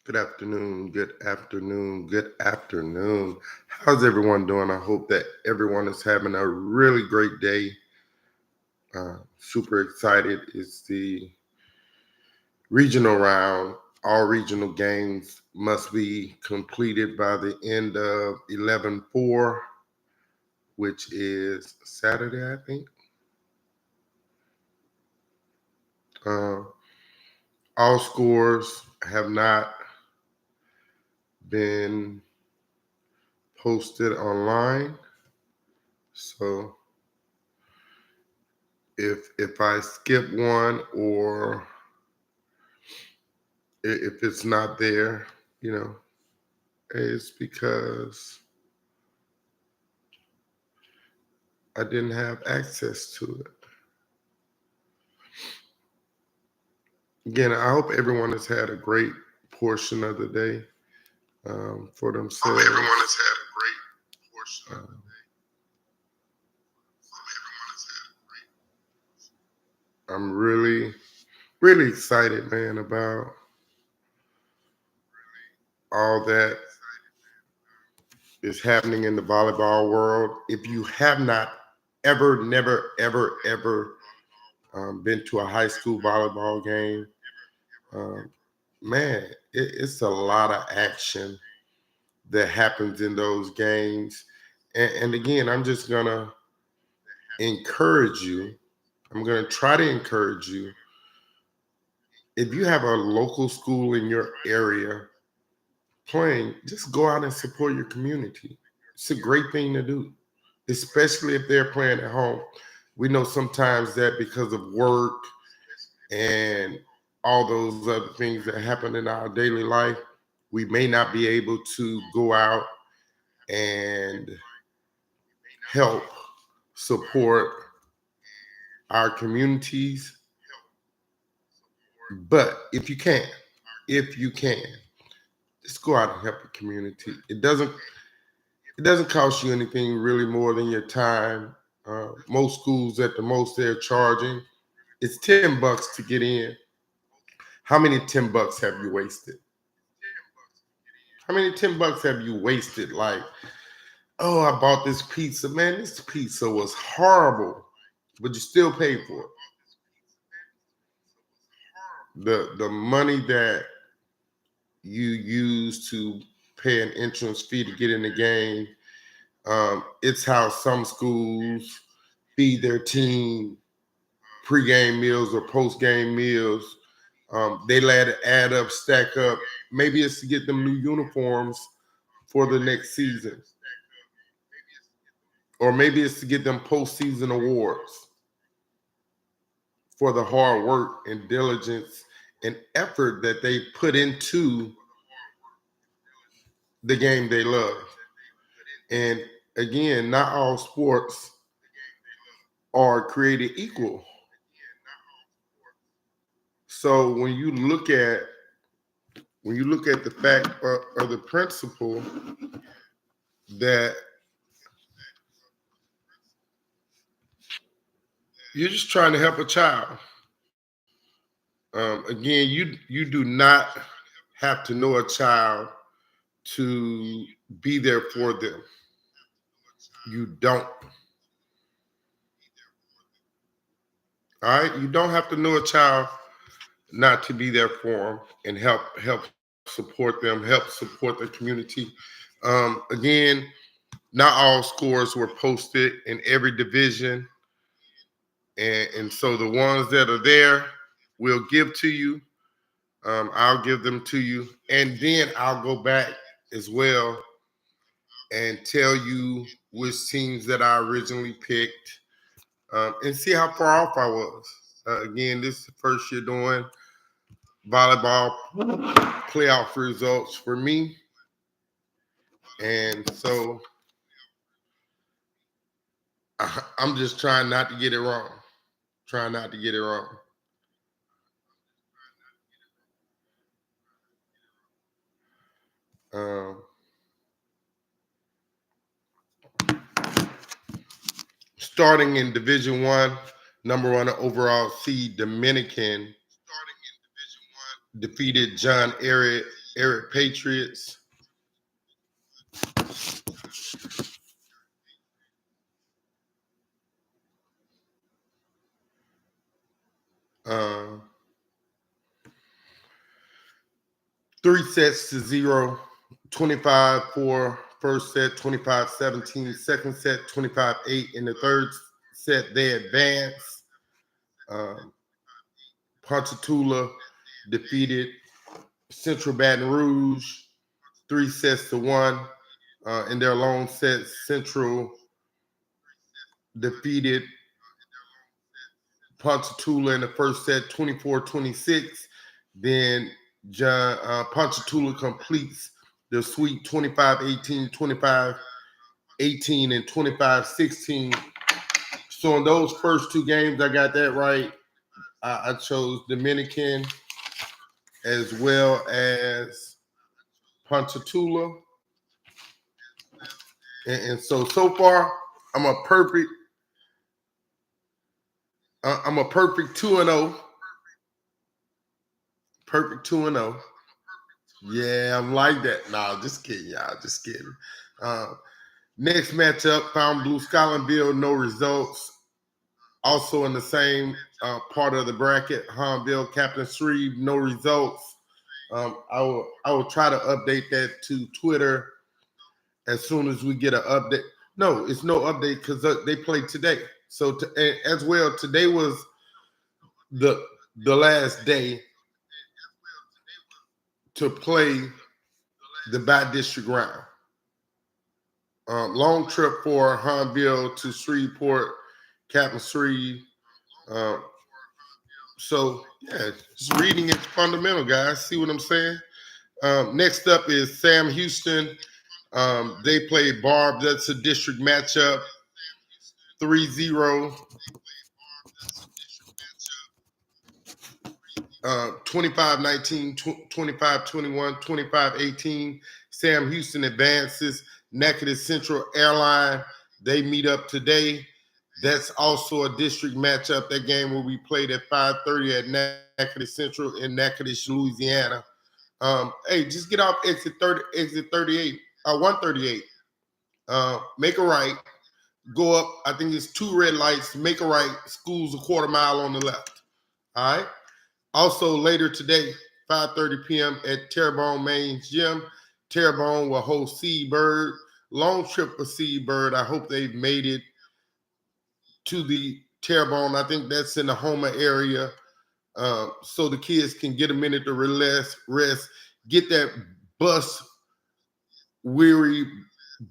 Good afternoon, good afternoon, good afternoon. How's everyone doing? I hope that everyone is having a really great day. Super excited. It's the regional round. All regional games must be completed by the end of 11/4, which is Saturday, I think. Uh, all scores have not been posted online. So if I skip one or if it's not there, you know, it's because I didn't have access to it. Again, I hope everyone has had a great portion of the day for themselves. I hope everyone has had a great portion of the day. I'm really, really excited, man, about all that is happening in the volleyball world. If you have not ever, never, ever been to a high school volleyball game, um, man, it's a lot of action that happens in those games. And again, I'm just going to encourage you. I'm going to try to encourage you. If you have a local school in your area playing, just go out and support your community. It's a great thing to do, especially if they're playing at home. We know sometimes that because of work and all those other things that happen in our daily life, we may not be able to go out and help support our communities. But if you can, just go out and help your community. It doesn't cost you anything really more than your time. Most schools at the most they're charging, it's $10 to get in. How many $10 have you wasted? How many $10 have you wasted? Like, oh, I bought this pizza. Man, this pizza was horrible, but you still paid for it. The money that you use to pay an entrance fee to get in the game, it's how some schools feed their team pregame meals or postgame meals. They let it add up, stack up. Maybe it's to get them new uniforms for the next season, or maybe it's to get them postseason awards for the hard work and diligence and effort that they put into the game they love. And again, not all sports are created equal. So when you look at the fact or the principle that you're just trying to help a child. Again, you do not have to know a child to be there for them. You don't. All right, you don't have to know a child not to be there for them and help support them, help support the community. Again, not all scores were posted in every division, and so the ones that are there, we'll give to you. I'll give them to you, and then I'll go back as well and tell you which teams that I originally picked, and see how far off I was. Again, this is the first year doing volleyball playoff results for me, and so I'm just trying not to get it wrong. Trying not to get it wrong. Um, starting in Division One, number one overall seed Dominican defeated John Eric Patriots. Uh, 3-0, 25-4 first set, 25-17 second set, 25-8 in the third set. They advance. Ponchatoula defeated Central Baton Rouge 3-1 in their long set. Central defeated Ponchatoula in the first set 24-26. Then Ponchatoula completes the sweep 25-18, 25-18, and 25-16. So in those first two games, I got that right. I chose Dominican as well as Ponchatoula. And so far, I'm a perfect 2-0. Perfect 2-0. Yeah, I'm like that. No, just kidding, y'all. Just kidding. Next matchup, Fountain Blue Scotlandville, no results. Also in the same part of the bracket, Hunville, Captain Shreve, no results. I will try to update that to Twitter as soon as we get an update. No, it's no update because they played today. So as well, today was the last day to play the by-district round. Long trip for Hunville to Shreveport, Captain Shreve. So, yeah, just reading is fundamental, guys. See what I'm saying? Next up is Sam Houston. They play Barb. That's a district matchup. 3-0. 25-19, 25-21, 25-18. Sam Houston advances. Natchitoches Central Airline, they meet up today. That's also a district matchup. That game will be played at 5:30 at Natchitoches Central in Natchitoches, Louisiana. Hey, just get off exit 38, 138. Make a right. Go up. I think it's 2 red lights. Make a right. School's a quarter mile on the left. All right. Also later today, 5:30 p.m. at Terrebonne Mains Gym. Terrebonne will host Seabird. Long trip for Seabird. I hope they've made it to the Terrebonne. I think that's in the Houma area. So the kids can get a minute to rest, get that bus-weary,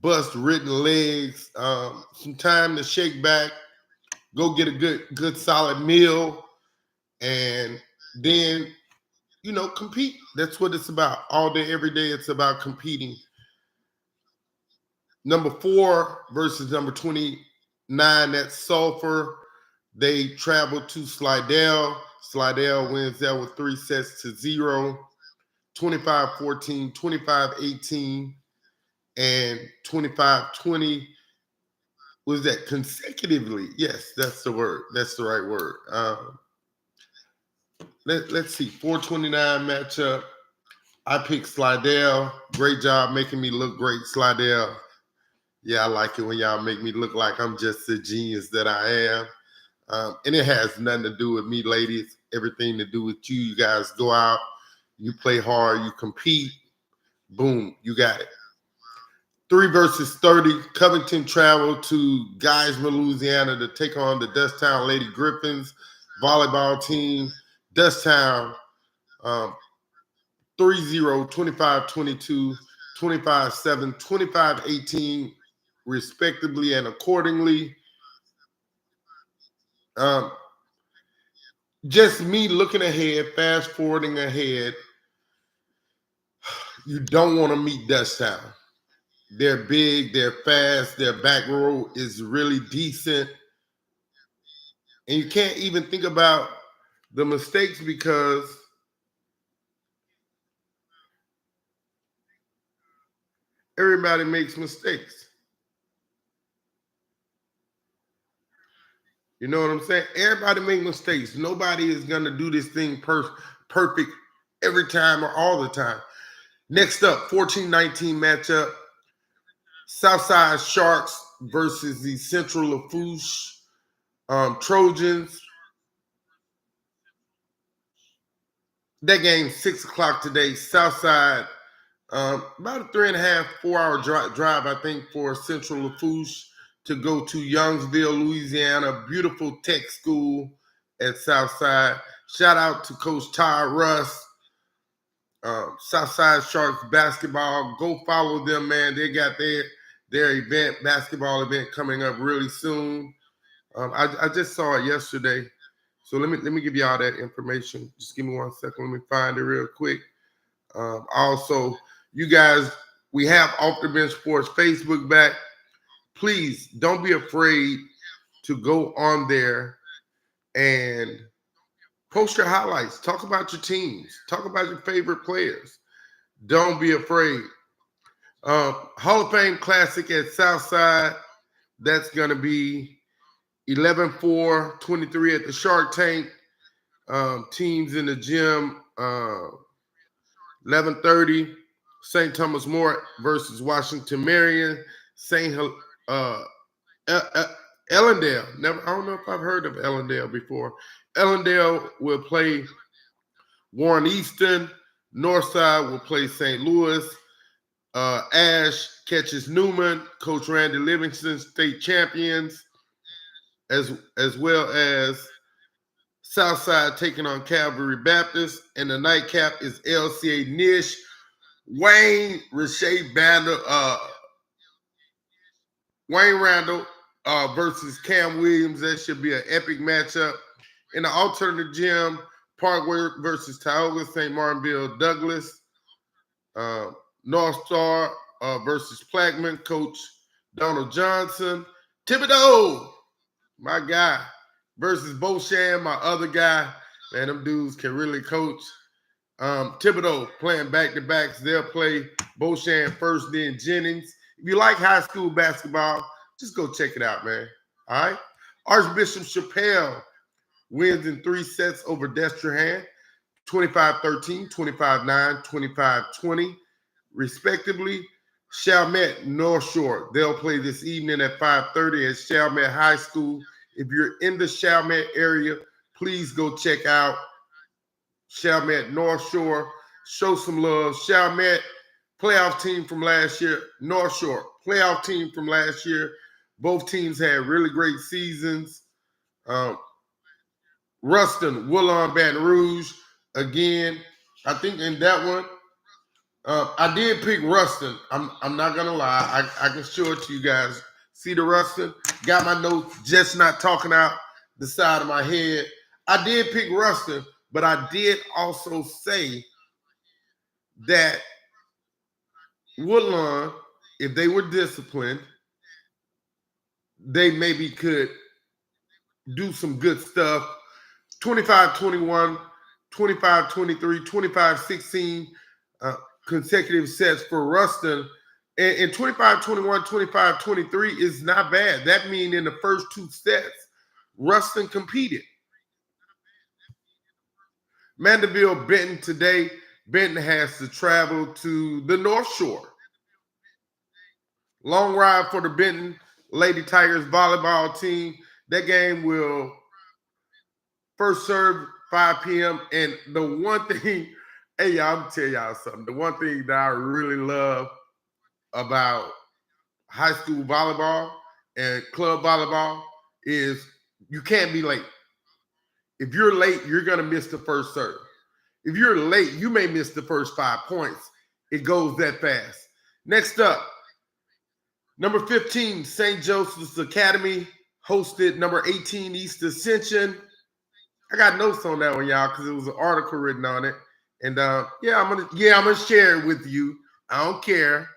bus-ridden legs, some time to shake back, go get a good solid meal, and then compete. That's what it's about. All day, every day, it's about competing. Number 4 versus number 29, that's Sulphur. They travel to Slidell. Slidell wins that with 3-0, 25-14, 25-18, and 25-20. Was that consecutively? Yes, that's the word. That's the right word. Let's see. 429 matchup. I picked Slidell. Great job making me look great, Slidell. Yeah, I like it when y'all make me look like I'm just the genius that I am. And it has nothing to do with me, ladies. Everything to do with you. You guys go out, you play hard, you compete. Boom, you got it. 3 versus 30. Covington traveled to Geismar, Louisiana to take on the Dusttown Lady Griffins volleyball team. Dusttown 3-0, 25-22, 25-7, 25-18, respectively and accordingly. Just me looking ahead, fast forwarding ahead. You don't want to meet Dusttown. They're big, they're fast, their back row is really decent. And you can't even think about the mistakes because everybody makes mistakes. You know what I'm saying? Everybody make mistakes. Nobody is gonna do this thing perfect every time or all the time. Next up, 14-19 matchup. Southside Sharks versus the Central Lafourche Trojans. That game 6 o'clock today. Southside, about a 3.5, 4 hour drive, I think, for Central Lafourche to go to Youngsville, Louisiana. Beautiful tech school at Southside. Shout out to Coach Todd Russ. Southside Sharks basketball. Go follow them, man. They got their event, basketball event coming up really soon. I just saw it yesterday. So let me give you all that information. Just give me 1 second. Let me find it real quick. Also, you guys, we have Off the Bench Sports Facebook back. Please don't be afraid to go on there and post your highlights. Talk about your teams. Talk about your favorite players. Don't be afraid. Hall of Fame Classic at Southside. That's going to be 11-4-23 at the Shark Tank. Teams in the gym. 11:30. St. Thomas More versus Washington Marion. St. Ellendale. Never. I don't know if I've heard of Ellendale before. Ellendale will play Warren Easton. Northside will play St. Louis. Ash catches Newman. Coach Randy Livingston, state champions, as well as Southside taking on Calvary Baptist. And the nightcap is LCA Nish, Wayne Randall versus Cam Williams. That should be an epic matchup. In the alternate gym, Parkway versus Tioga St. Martinville Douglas. North Star versus Plaquemine, Coach Donald Johnson. Thibodeau, my guy, versus Beauchamp, my other guy. Man, them dudes can really coach. Thibodeau playing back-to-backs. They'll play Beauchamp first, then Jennings. If you like high school basketball, just go check it out, man. All right? Archbishop Chappelle wins in 3 sets over Destrehan, 25-13, 25-9, 25-20, respectively. Chalmette North Shore. They'll play this evening at 5:30 at Chalmette High School. If you're in the Chalmette area, please go check out Chalmette North Shore. Show some love. Chalmette, playoff team from last year. North Shore, playoff team from last year. Both teams had really great seasons. Ruston, Woolon, Baton Rouge. Again, I think in that one, I did pick Ruston. I'm not gonna lie. I can show it to you guys. See the Ruston? Got my notes, just not talking out the side of my head. I did pick Ruston, but I did also say that Woodlawn, if they were disciplined, they maybe could do some good stuff. 25-21, 25-23, 25-16 consecutive sets for Ruston. And 25-21, 25-23 is not bad. That means in the first 2 sets, Ruston competed. Mandeville, Benton today. Benton has to travel to the North Shore. Long ride for the Benton Lady Tigers volleyball team. That game will first serve 5 p.m. And the one thing, hey, y'all, I'm going to tell y'all something. The one thing that I really love about high school volleyball and club volleyball is you can't be late. If you're late, you're going to miss the first serve. If you're late, you may miss the first 5 points. It goes that fast. Next up, number 15, St. Joseph's Academy hosted number 18, East Ascension. I got notes on that one, y'all, because it was an article written on it. And I'm gonna share it with you. I don't care.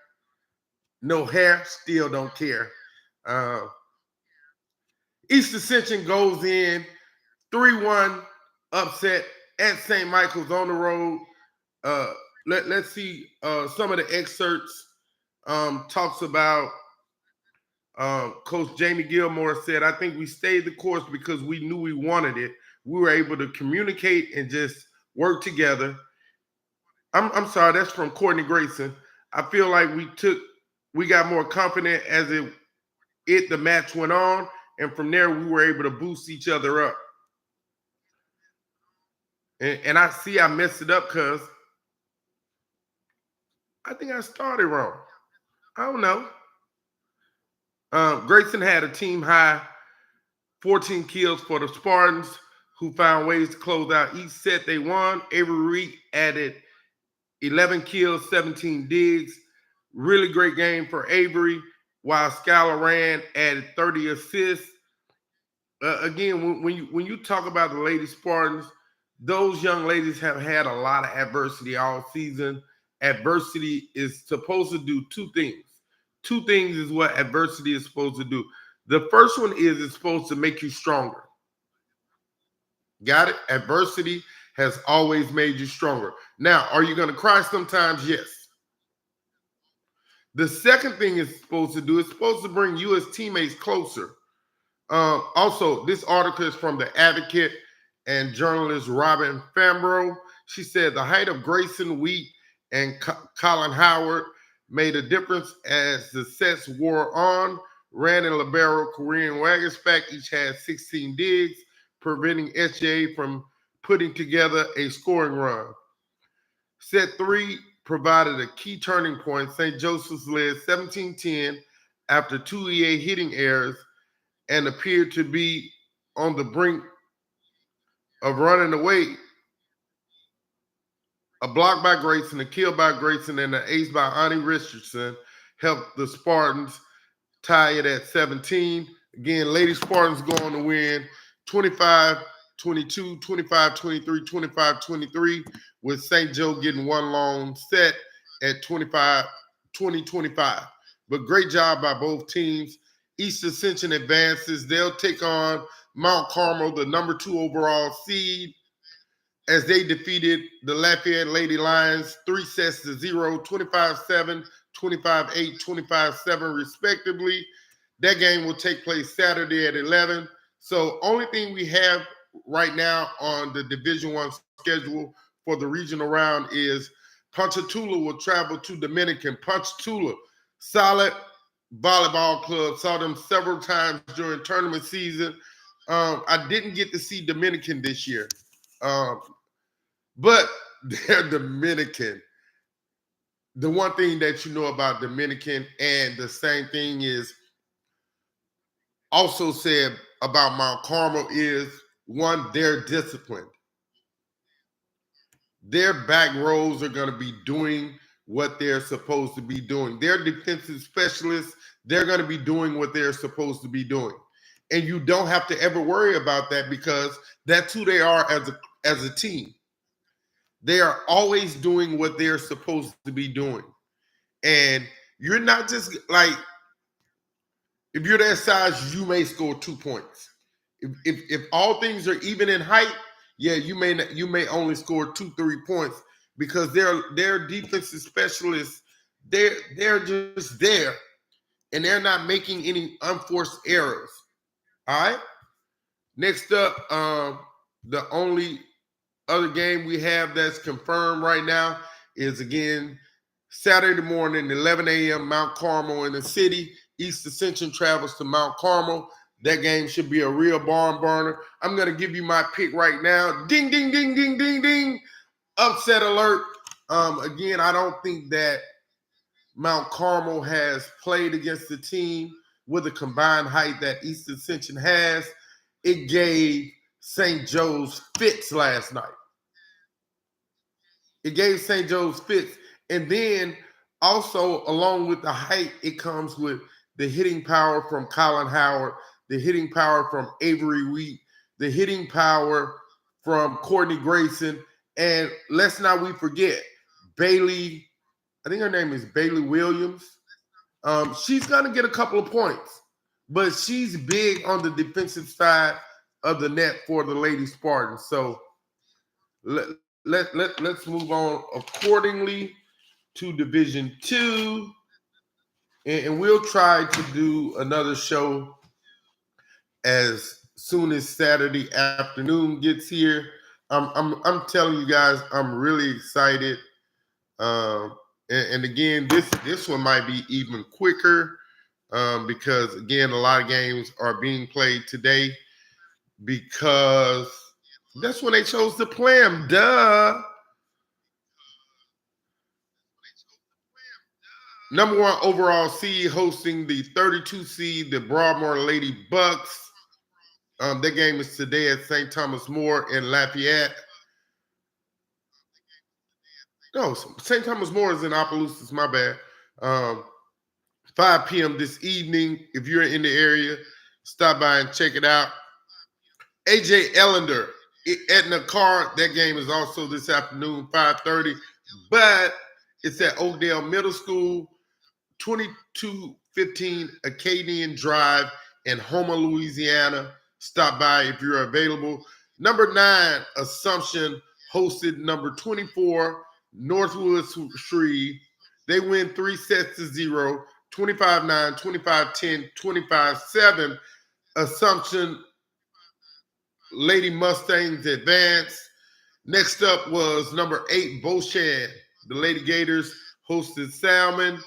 No hair, still don't care. East Ascension goes in 3-1 upset at St. Michael's on the road. Let's see some of the excerpts. Talks about Coach Jamie Gilmore said, I think we stayed the course because we knew we wanted it. We were able to communicate and just work together. I'm sorry, that's from Courtney Grayson. I feel like we got more confident as the match went on, and from there we were able to boost each other up. And I see I messed it up because I think I started wrong. I don't know. Grayson had a team high 14 kills for the Spartans, who found ways to close out each set they won. Avery Reed added 11 kills, 17 digs. Really great game for Avery, while Skylar Rand added 30 assists. Again, when you talk about the Lady Spartans, those young ladies have had a lot of adversity all season. Adversity is supposed to do two things. Two things is what adversity is supposed to do. The first one is it's supposed to make you stronger. Got it? Adversity has always made you stronger. Now, are you going to cry sometimes? Yes. The second thing it's supposed to do is supposed to bring you as teammates closer. Also, this article is from The Advocate and journalist Robin Fambro. She said the height of Grayson Wheat and Colin Howard made a difference as the sets wore on. Rand and libero Korean Wagensback each had 16 digs, preventing SJ from putting together a scoring run. Set 3 provided a key turning point. St. Joseph's led 17-10 after 2 EA hitting errors and appeared to be on the brink of running away. A block by Grayson, a kill by Grayson, and an ace by Ani Richardson helped the Spartans tie it at 17. Again, Lady Spartans go on to win 25-22, 25-23, 25-23, with St. Joe getting one long set at 20-25. But great job by both teams. East Ascension advances. They'll take on Mount Carmel, the number 2 overall seed, as they defeated the Lafayette Lady Lions 3-0, 25-7, 25-8, 25-7, respectively. That game will take place Saturday at 11. So only thing we have right now on the Division I schedule for the regional round is Ponchatoula will travel to Dominican. Ponchatoula, solid volleyball club. Saw them several times during tournament season. I didn't get to see Dominican this year. But they're Dominican. The one thing that you know about Dominican, and the same thing is also said about Mount Carmel, is one, they're disciplined. Their back rows are going to be doing what they're supposed to be doing. Their defensive specialists, they're going to be doing what they're supposed to be doing. And you don't have to ever worry about that because that's who they are as a team. They are always doing what they're supposed to be doing. And you're not just like, if you're that size, you may score 2 points. If all things are even in height, yeah, you may only score 2-3 points because they're defensive specialists. They're just there, and they're not making any unforced errors. All right. Next up, the only other game we have that's confirmed right now is, again, Saturday morning, 11 a.m., Mount Carmel in the city. East Ascension travels to Mount Carmel. That game should be a real barn burner. I'm going to give you my pick right now. Ding, ding, ding, ding, ding, ding. Upset alert. Again, I don't think that Mount Carmel has played against the team with the combined height that East Ascension has. It gave St. Joe's fits last night. It gave St. Joe's fits. And then also, along with the height, it comes with the hitting power from Colin Howard, the hitting power from Avery Wheat, the hitting power from Courtney Grayson. And let's not forget, Bailey, I think her name is Bailey Williams. She's going to get a couple of points, but she's big on the defensive side of the net for the Lady Spartans. So let's move on accordingly to Division II. and we'll try to do another show as soon as Saturday afternoon gets here. I'm telling you guys, I'm really excited. And again, this one might be even quicker because again, a lot of games are being played today because that's when they chose to play them. Duh. Number one overall seed hosting the 32 seed, the Broadmoor Lady Bucks. That game is today at St. Thomas More in Lafayette. No, St. Thomas More is in Opelousas, my bad. 5 p.m. this evening. If you're in the area, stop by and check it out. AJ Ellender, Etna Carr. That game is also this afternoon, 5:30. But it's at Oakdale Middle School, 2215 Acadian Drive in Houma, Louisiana. Stop by if you're available. Number 9, Assumption hosted number 24, Northwood Shreve. They win 3-0, 25-9, 25-10, 25-7. Assumption Lady Mustangs advance. Next up was number 8, Beauchesne. The Lady Gators hosted Salmon.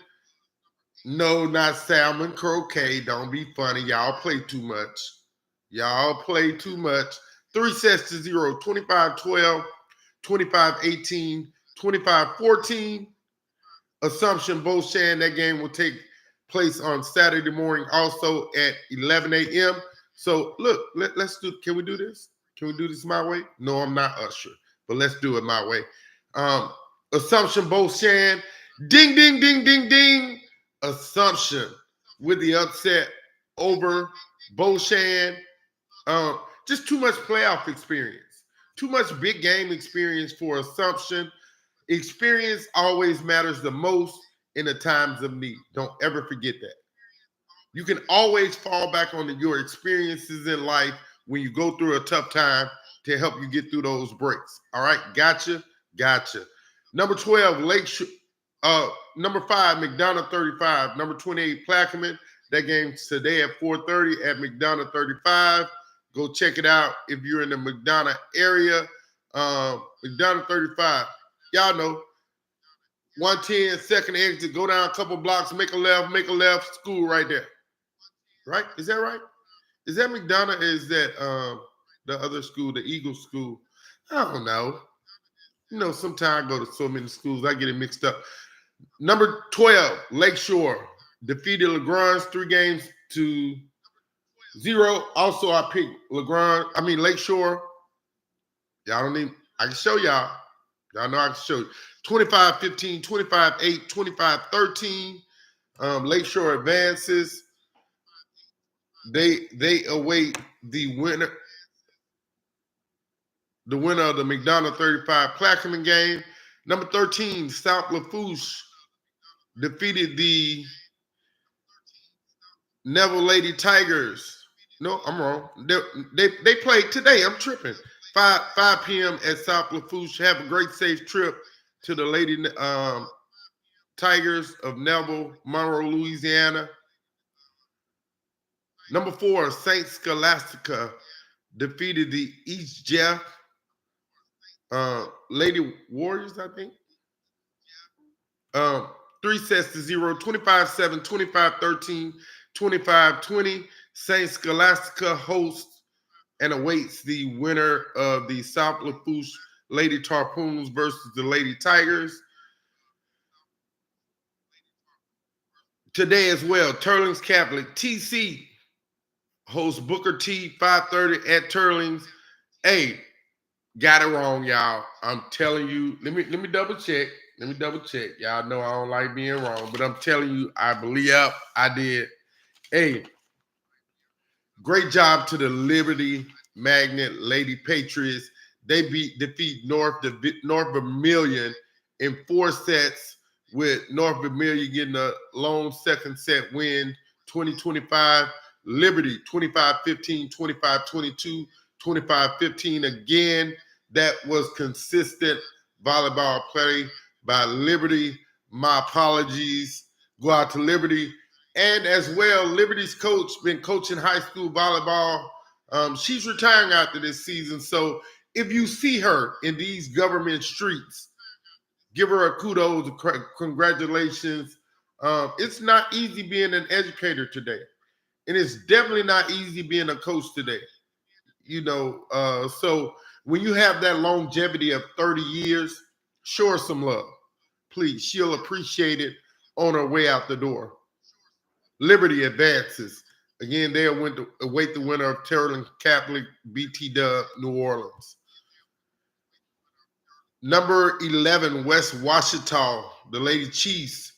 No, not Salmon. Croquet. Don't be funny. Y'all play too much. 3-0, 25-12, 25-18, 25-14. Assumption Beauchesne. That game will take place on Saturday morning, also at 11 a.m. So look, let's do. Can we do this? Can we do this my way? No, I'm not Usher, but let's do it my way. Assumption Beauchesne. Ding, ding, ding, ding, ding. Assumption with the upset over Beauchesne. Just too much playoff experience, too much big game experience for Assumption. Experience always matters the most in the times of need. Don't ever forget that. You can always fall back on your experiences in life when you go through a tough time to help you get through those breaks. All right, gotcha. Number 12, Lakeshore. Number 5, McDonough 35. Number 28, Plaquemine. That game's today at 4:30 at McDonough 35. Go check it out if you're in the McDonough area. McDonough 35. Y'all know. 110, second exit, go down a couple blocks, make a left, school right there. Right? Is that right? Is that McDonough? Is that the other school, the Eagle school? I don't know. You know, sometimes I go to so many schools, I get it mixed up. Number 12, Lakeshore defeated LaGrange 3-0. Also, I picked Lakeshore. Y'all don't need, I can show y'all. Y'all know I can show you. 25-15, 25-8, 25-13. Lakeshore advances. They await the winner of the McDonough 35 Plaquemine game. Number 13, South Lafourche defeated the Neville Lady Tigers. No, I'm wrong. They played today. I'm tripping. 5 p.m. at South Lafourche. Have a great, safe trip to the Lady Tigers of Neville, Monroe, Louisiana. Number 4, St. Scholastica defeated the East Jeff Lady Warriors, I think. 3-0, 25-7, 25-13, 25-20. St. Scholastica hosts and awaits the winner of the South Lafourche Lady Tarpoons versus the Lady Tigers. Today as well, Turlings Catholic TC hosts Booker T, 5:30 at Turlings. Hey, got it wrong, y'all. I'm telling you. Let me double check. Y'all know I don't like being wrong, but I'm telling you, I believe I did. Hey, great job to the Liberty Magnet Lady Patriots. They defeat North Vermilion in 4 sets, with North Vermilion getting a lone second set win, 20-25. Liberty, 25-15, 25-22, 25-15 again. That was consistent volleyball play by Liberty. My apologies. Go out to Liberty. And as well, Liberty's coach been coaching high school volleyball. She's retiring after this season. So if you see her in these government streets, give her a kudos, congratulations. It's not easy being an educator today. And it's definitely not easy being a coach today. So when you have that longevity of 30 years, show her some love. Please, she'll appreciate it on her way out the door. Liberty advances. Again, they'll await the winner of Terrell Catholic BT Dub New Orleans. Number 11, West Washita, the Lady Chiefs,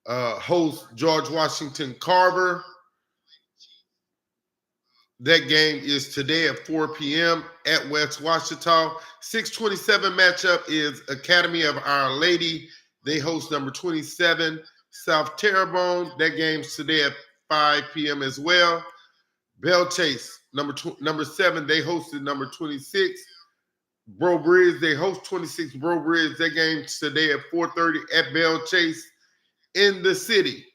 host George Washington Carver. That game is today at 4 p.m. at West Washita. 627 matchup is Academy of Our Lady. They host number 27, South Terrebonne. That game's today at 5 p.m. as well. Bell Chase, number 7, they hosted number 26. Breaux Bridge, they host 26 Breaux Bridge. That game's today at 4:30 at Bell Chase in the city.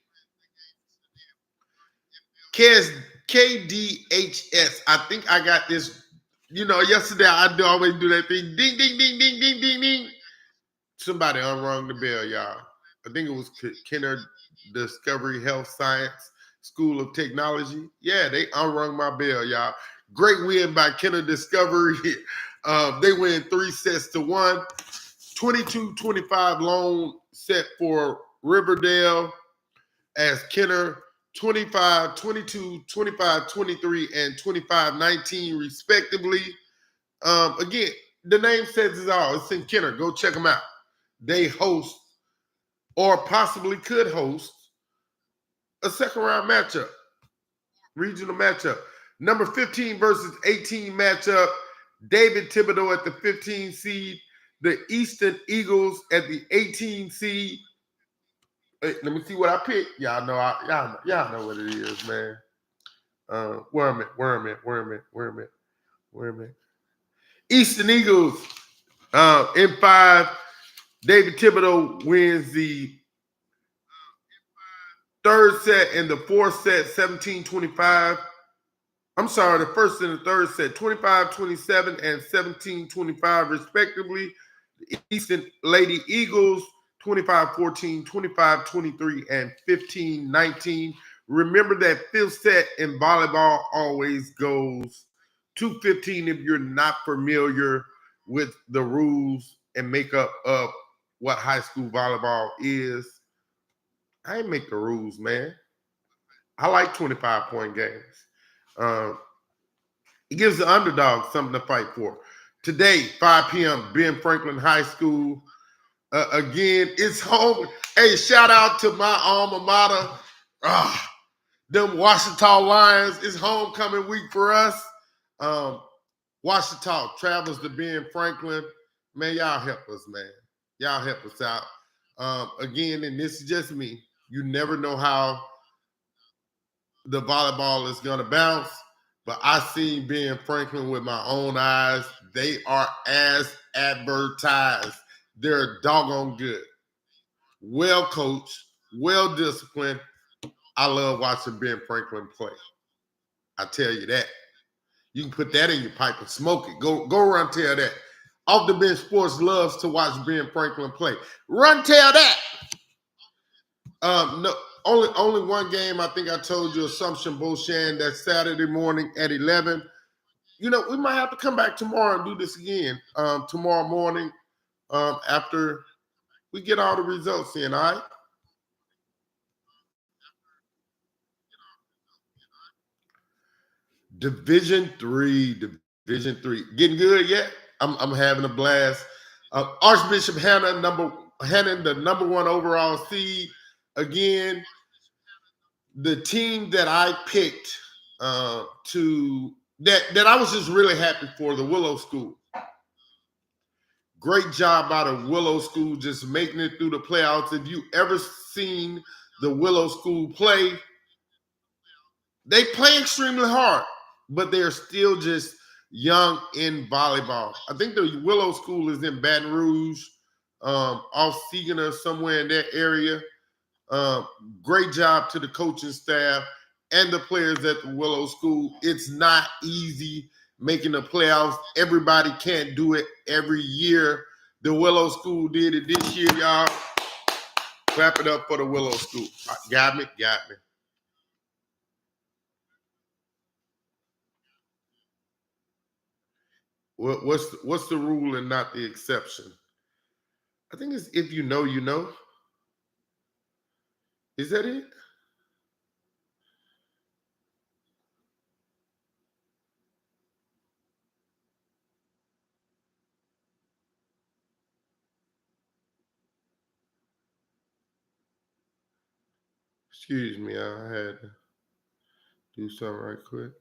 KDHS, I think I got this. Yesterday I always do that thing. Ding, ding, ding, ding, ding, ding, ding. Somebody unrung the bell, y'all. I think it was Kenner Discovery Health Science School of Technology. Yeah, they unrung my bell, y'all. Great win by Kenner Discovery. They win 3-1. 22-25 lone set for Riverdale as Kenner 25-22, 25-23, and 25-19 respectively. Again, the name says it all. It's in Kenner. Go check them out. They host or possibly could host a second round matchup, regional matchup. Number 15 versus 18 matchup. David Thibodeau at the 15 seed. The Eastern Eagles at the 18 seed. Hey, let me see what I picked. Y'all know what it is, man. Where am I? Eastern Eagles in 5. David Thibodeau wins the third set and the fourth set, 17-25. I'm sorry, the first and the third set, 25-27 and 17-25 respectively. The Eastern Lady Eagles, 25-14, 25-23, and 15-19. Remember that fifth set in volleyball always goes to 15 if you're not familiar with the rules and makeup of what high school volleyball is. I ain't make the rules, man. I like 25-point games. It gives the underdog something to fight for. Today, 5 p.m., Ben Franklin High School. Again, it's home. Hey, shout out to my alma mater, them Washita Lions. It's homecoming week for us. Washita travels to Ben Franklin. Man, y'all help us, man. Y'all help us out. Again, and this is just me. You never know how the volleyball is going to bounce, but I seen Ben Franklin with my own eyes. They are as advertised. They're doggone good. Well coached, well disciplined. I love watching Ben Franklin play. I tell you that. You can put that in your pipe and smoke it. Go run tell that. Off the Bench Sports loves to watch Ben Franklin play. Run tell that. No, only one game. I think I told you, Assumption Beauchamp. That's Saturday morning at 11. We might have to come back tomorrow and do this again. Tomorrow morning, after we get all the results in. All right. Division 3. Getting good yet? I'm having a blast. Archbishop Hannon, the number 1 overall seed. Again, the team that I picked that I was just really happy for, the Willow School. Great job out of Willow School just making it through the playoffs. If you ever seen the Willow School play, they play extremely hard, but they're still just young in volleyball. I think the Willow School is in Baton Rouge, off Segan or somewhere in that area. Great job to the coaching staff and the players at the Willow School. It's not easy making the playoffs. Everybody can't do it every year. The Willow School did it this year, y'all. Clap it up for the Willow School. Got me. What's the rule and not the exception? I think it's if you know, you know. Is that it? Excuse me, I had to do something right quick.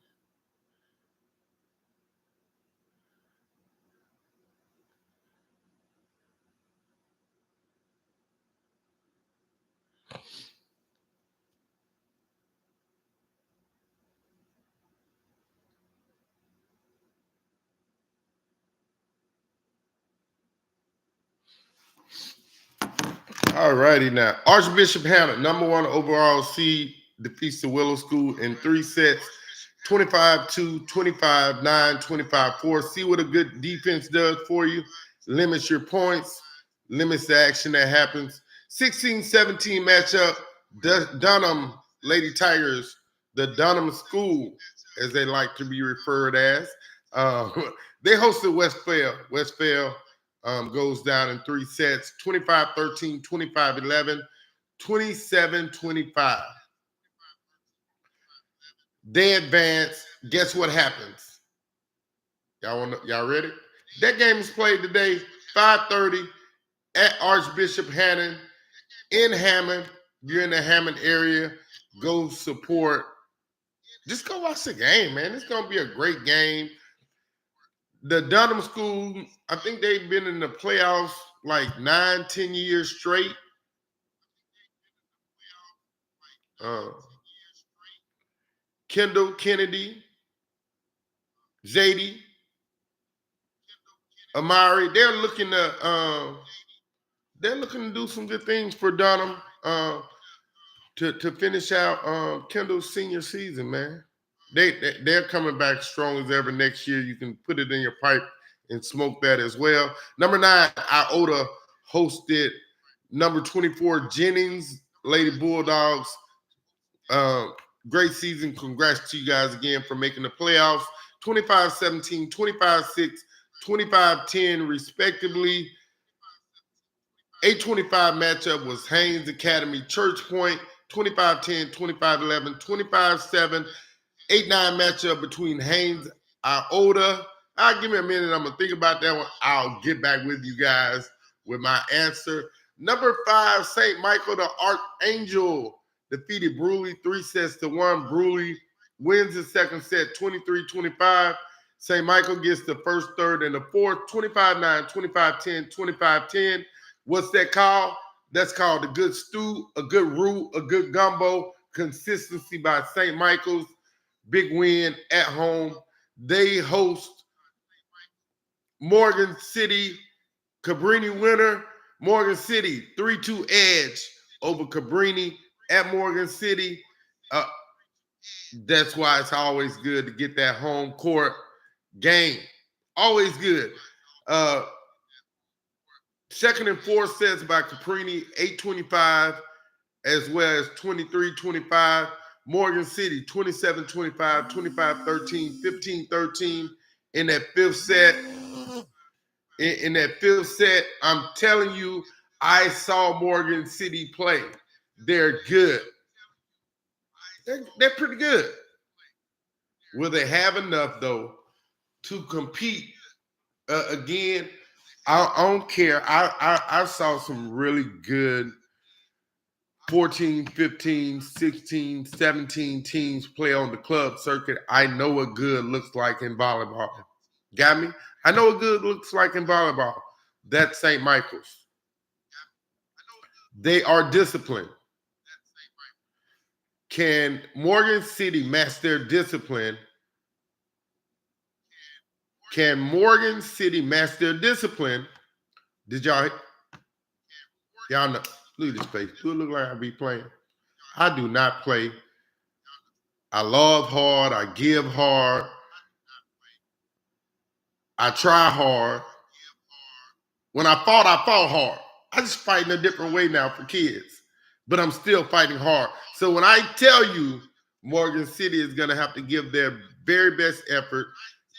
All righty now. Archbishop Hannah, number 1 overall seed, defeats the Willow School in 3 sets, 25-2, 25-9, 25-4. See what a good defense does for you. Limits your points, limits the action that happens. 16-17 matchup, Dunham Lady Tigers, the Dunham School, as they like to be referred as. They hosted Westphal. Westphal goes down in 3 sets, 25-13, 25-11, 27-25. They advance. Guess what happens? Y'all ready? That game is played today, 5:30 at Archbishop Hannon in Hammond. If you're in the Hammond area, go support. Just go watch the game, man. It's gonna be a great game. The Dunham School, I think they've been in the playoffs like 9-10 years straight. Kendall, Kennedy, Zadie, Amari, they're looking to do some good things for Dunham to finish out Kendall's senior season, man. They're coming back strong as ever next year. You can put it in your pipe and smoke that as well. Number 9, Iota hosted number 24 Jennings Lady Bulldogs. Great season. Congrats to you guys again for making the playoffs. 25-17, 25-6, 25-10 respectively. 8-25 matchup was Haynes Academy Church Point. 25-10, 25-11, 25-7. 8-9 matchup between Haynes Iota. Give me a minute. I'm going to think about that one. I'll get back with you guys with my answer. Number 5, St. Michael the Archangel defeated Bruley 3-1. Bruley wins the second set 23-25. St. Michael gets the first, third, and the fourth 25-9, 25-10, 25-10. What's that called? That's called a good stew, a good roux, a good gumbo. Consistency by St. Michael's. Big win at home. They host Morgan City. Cabrini winner. Morgan City 3-2 edge over Cabrini at Morgan City. That's why it's always good to get that home court game. Always good. Second and fourth sets by Cabrini, 8-25, as well as 23-25. Morgan City, 27-25, 25-13, 15-13 in that fifth set. In that fifth set, I'm telling you, I saw Morgan City play. They're good. They're pretty good. Will they have enough, though, to compete again? I don't care. I saw some really good 14, 15, 16, 17 teams play on the club circuit. I know what good looks like in volleyball. Got me? I know what good looks like in volleyball. That's St. Michael's. They are disciplined. Can Morgan City match their discipline? Can Morgan City match their discipline? Did y'all know? Look at this face. Do it look like I be playing? I do not play. I love hard. I give hard. I try hard. When I fought hard. I just fight in a different way now for kids, but I'm still fighting hard. So when I tell you Morgan City is going to have to give their very best effort,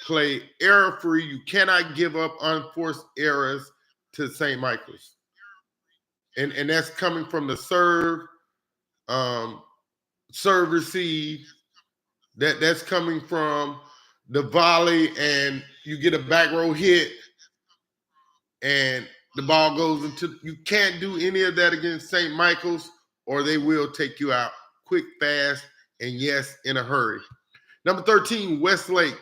play error-free. You cannot give up unforced errors to St. Michael's. And that's coming from the serve receive. That's coming from the volley, and you get a back row hit, and the ball goes into. You can't do any of that against St. Michael's, or they will take you out quick, fast, and yes, in a hurry. Number 13, Westlake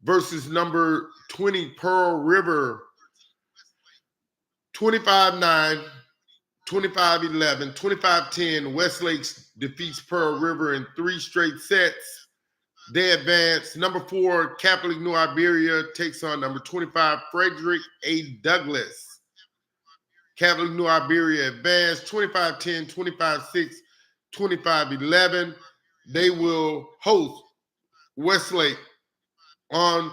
versus number 20, Pearl River. 25-9, 25-11, 25-10. Westlake defeats Pearl River in 3 straight sets. They advance. Number 4, Catholic New Iberia takes on number 25, Frederick A. Douglass. Catholic New Iberia advance 25-10, 25-6, 25-11. They will host Westlake on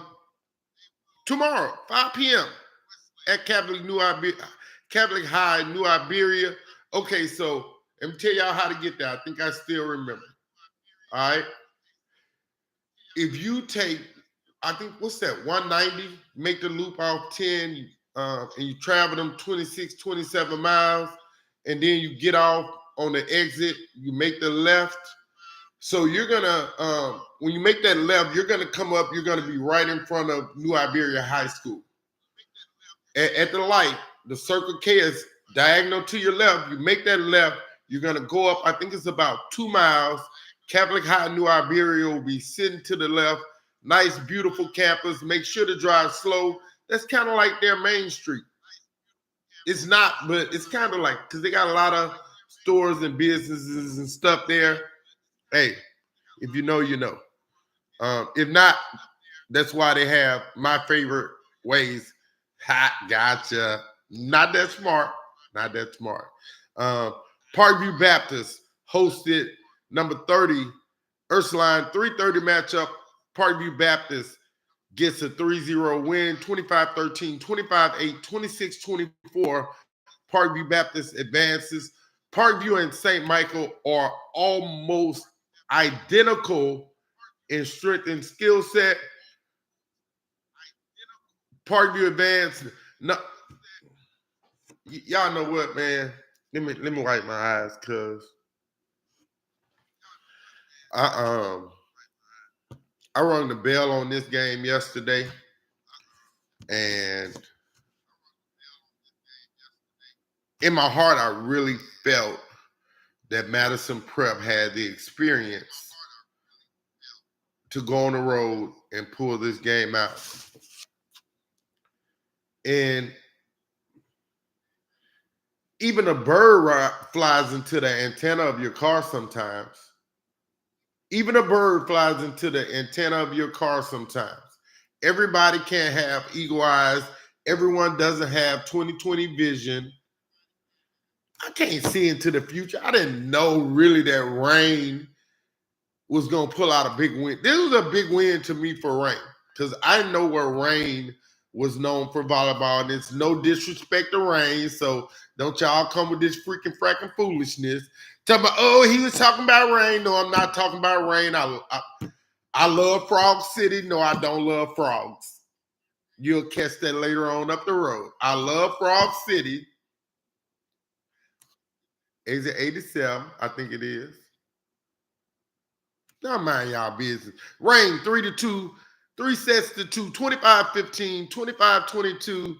tomorrow, 5 p.m. at Catholic High, New Iberia. Okay, so let me tell y'all how to get there. I think I still remember. All right. If you take, I think, what's that, 190, make the loop off 10, and you travel them 26, 27 miles, and then you get off on the exit, you make the left. So you're going to, when you make that left, you're going to come up, you're going to be right in front of New Iberia High School. At the light, the Circle K is diagonal to your left. You make that left, you're going to go up, I think it's about 2 miles. Catholic High New Iberia will be sitting to the left. Nice, beautiful campus. Make sure to drive slow. That's kind of like their main street. It's not, but it's kind of like, because they got a lot of stores and businesses and stuff there. Hey, if you know, you know. If not, that's why they have my favorite ways. Ha, gotcha. Not that smart. Not that smart. Parkview Baptist hosted number 30, Ursuline, 3:30 matchup. Parkview Baptist gets a 3-0 win, 25-13, 25-8, 26-24. Parkview Baptist advances. Parkview and St. Michael are almost identical in strength and skill set. Parkview advanced. No, y'all know what, man? Let me wipe my eyes, cause I rung the bell on this game yesterday, and in my heart, I really felt that Madison Prep had the experience to go on the road and pull this game out. And even a bird flies into the antenna of your car sometimes. Even a bird flies into the antenna of your car sometimes. Everybody can't have eagle eyes. Everyone doesn't have 20/20 vision. I can't see into the future. I didn't know really that rain was going to pull out a big win. This was a big win to me for rain, because I know where rain was known for volleyball, and it's no disrespect to rain, so don't y'all come with this freaking fracking foolishness. Talking about, oh, he was talking about rain. No, I'm not talking about rain. I love Frog City. No, I don't love frogs. You'll catch that later on up the road. I love Frog City. Is it 87? I think it is. Don't mind y'all business. Rain 3-2, 3 sets to 2, 25-15, 25-22,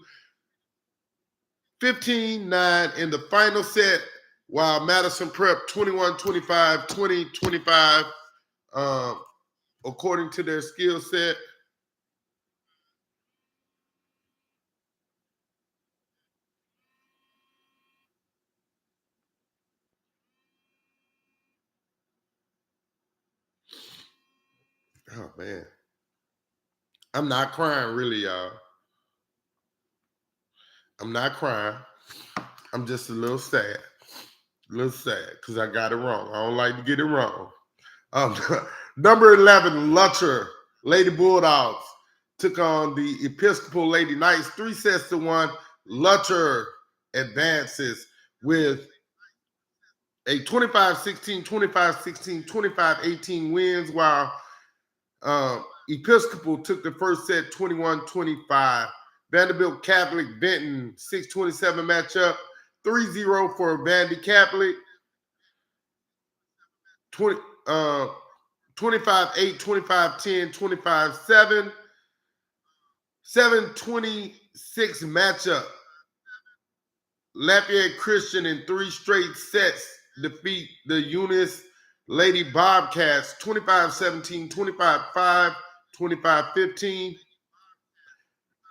15-9 in the final set, while Madison Prep 21-25, 20-25, according to their skill set. Oh, man. I'm not crying, really, y'all. I'm not crying. I'm just a little sad. little sad because I got it wrong. I don't like to get it wrong. Um, number 11, Lutcher, Lady Bulldogs, took on the Episcopal Lady Knights, 3-1. Lutcher advances with a 25-16, 25-16, 25-18 wins, while Episcopal took the first set 21-25. Vanderbilt Catholic Benton 6-27 matchup, 3-0 for Vandy Catholic. 25-8, 25-10, 25-7. 7-26 matchup. Lafayette Christian in 3 straight sets defeat the Eunice Lady Bobcats 25-17, 25-5, 25-15.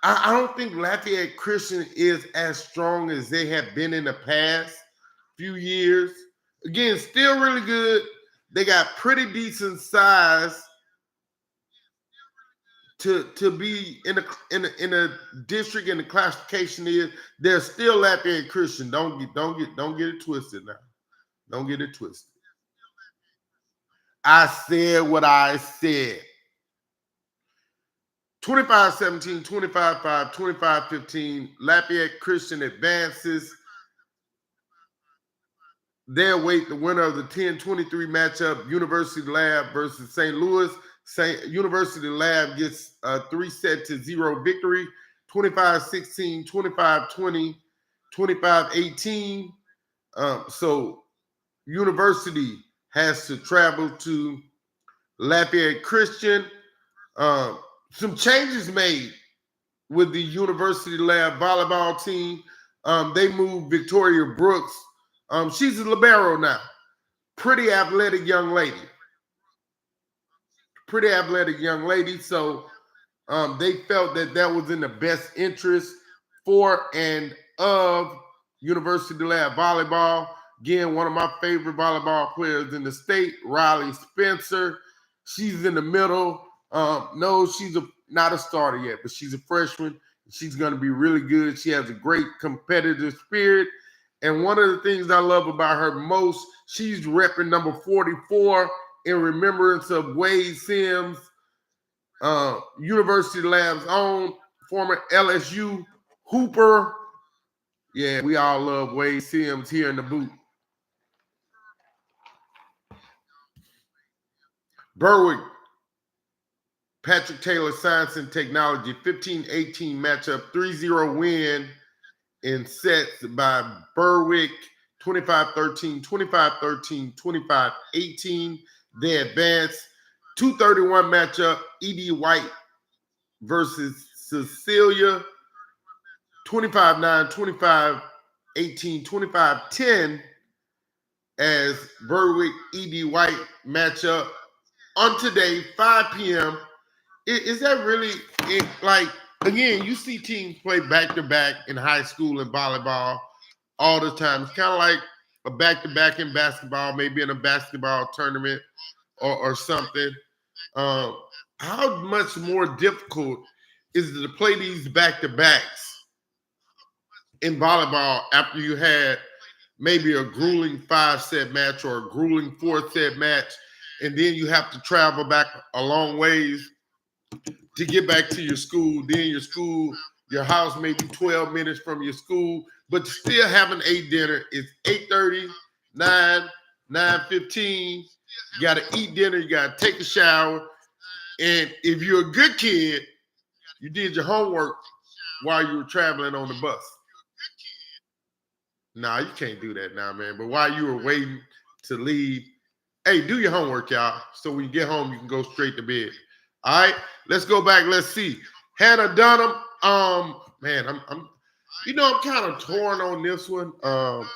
I don't think Lafayette Christian is as strong as they have been in the past few years. Again, still really good. They got pretty decent size to be in a district, and the classification is they're still Lafayette Christian. Don't get it twisted now. Don't get it twisted. I said what I said. 25-17, 25-5, 25-15. Lafayette Christian advances. They await the winner of the 10-23 matchup, University Lab versus St. Louis. University Lab gets a 3-0 victory, 25-16, 25-20, 25-18. So University has to travel to Lafayette Christian. Some changes made with the University Lab volleyball team. They moved Victoria Brooks. She's a libero now. Pretty athletic young lady. So they felt that was in the best interest for and of University Lab volleyball. Again, one of my favorite volleyball players in the state, Riley Spencer. She's in the middle. No, she's not a starter yet, but she's a freshman. She's going to be really good. She has a great competitive spirit. And one of the things I love about her most, she's repping number 44 in remembrance of Wade Sims, University Lab's own former LSU Hooper. Yeah, we all love Wade Sims here in the boot. Berwick, Patrick Taylor Science and Technology, 15-18 matchup, 3-0 win in sets by Berwick, 25-13, 25-13, 25-18. They advance. 2-31 matchup, E.D. White versus Cecilia, 25-9, 25-18, 25-10 as Berwick E.D. White matchup on today, 5 p.m. Is that really it? Like, again, you see teams play back-to-back in high school and volleyball all the time. It's kind of like a back-to-back in basketball, maybe in a basketball tournament or something. How much more difficult is it to play these back-to-backs in volleyball after you had maybe a grueling 5-set match or a grueling 4-set match, and then you have to travel back a long ways to get back to your school? Then your house may be 12 minutes from your school, but to still have an 8 dinner is 8:30, 9, 9:15. You got to eat dinner. You got to take a shower. And if you're a good kid, you did your homework while you were traveling on the bus. Nah, you can't do that now, man. But while you were waiting to leave, hey, do your homework, y'all. So when you get home, you can go straight to bed. All right, let's go back. Let's see. Hannah Dunham. Man, I'm kind of torn on this one.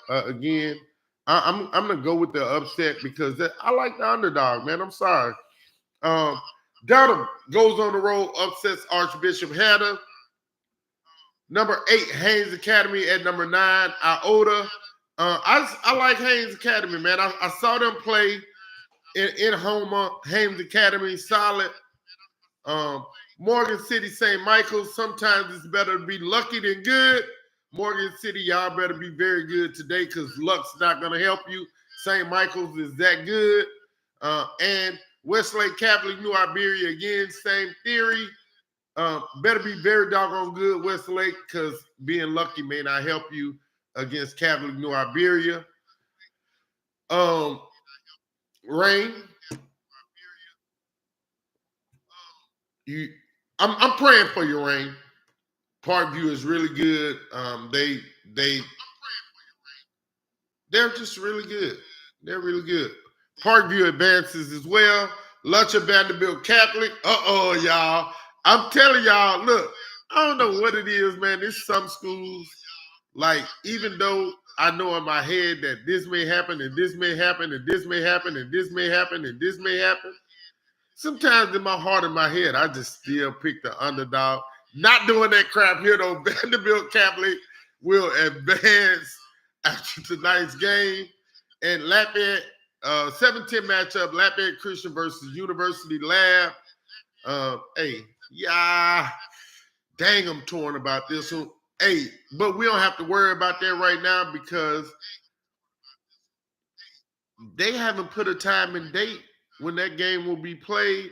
Again, I'm gonna go with the upset because I like the underdog, man. I'm sorry. Dunham goes on the road, upsets Archbishop Hannah. Number 8, Haynes Academy at number 9, Iota. I like Haynes Academy, man. I saw them play in Houma. Haynes Academy, solid. Morgan City St. Michael's, sometimes it's better to be lucky than good. Morgan City, y'all better be very good today because luck's not going to help you. St. Michael's is that good. And Westlake Catholic, New Iberia, again, same theory. Better be very doggone good, Westlake, because being lucky may not help you against Catholic New Iberia. Rain. I'm praying for you, Rain. Parkview is really good. They're just really good. They're really good. Parkview advances as well. Lutcher Vanderbilt Catholic. Y'all. I'm telling y'all, look, I don't know what it is, man. There's some schools, like, even though I know in my head that this may happen, and this may happen, and this may happen, and this may happen, and this may happen, sometimes in my heart and my head, I just still pick the underdog. Not doing that crap here, though. Vanderbilt Catholic will advance after tonight's game. And Lafayette, 7-10 matchup, Lafayette Christian versus University Lab. Dang, I'm torn about this one. Hey, but we don't have to worry about that right now because they haven't put a time and date when that game will be played.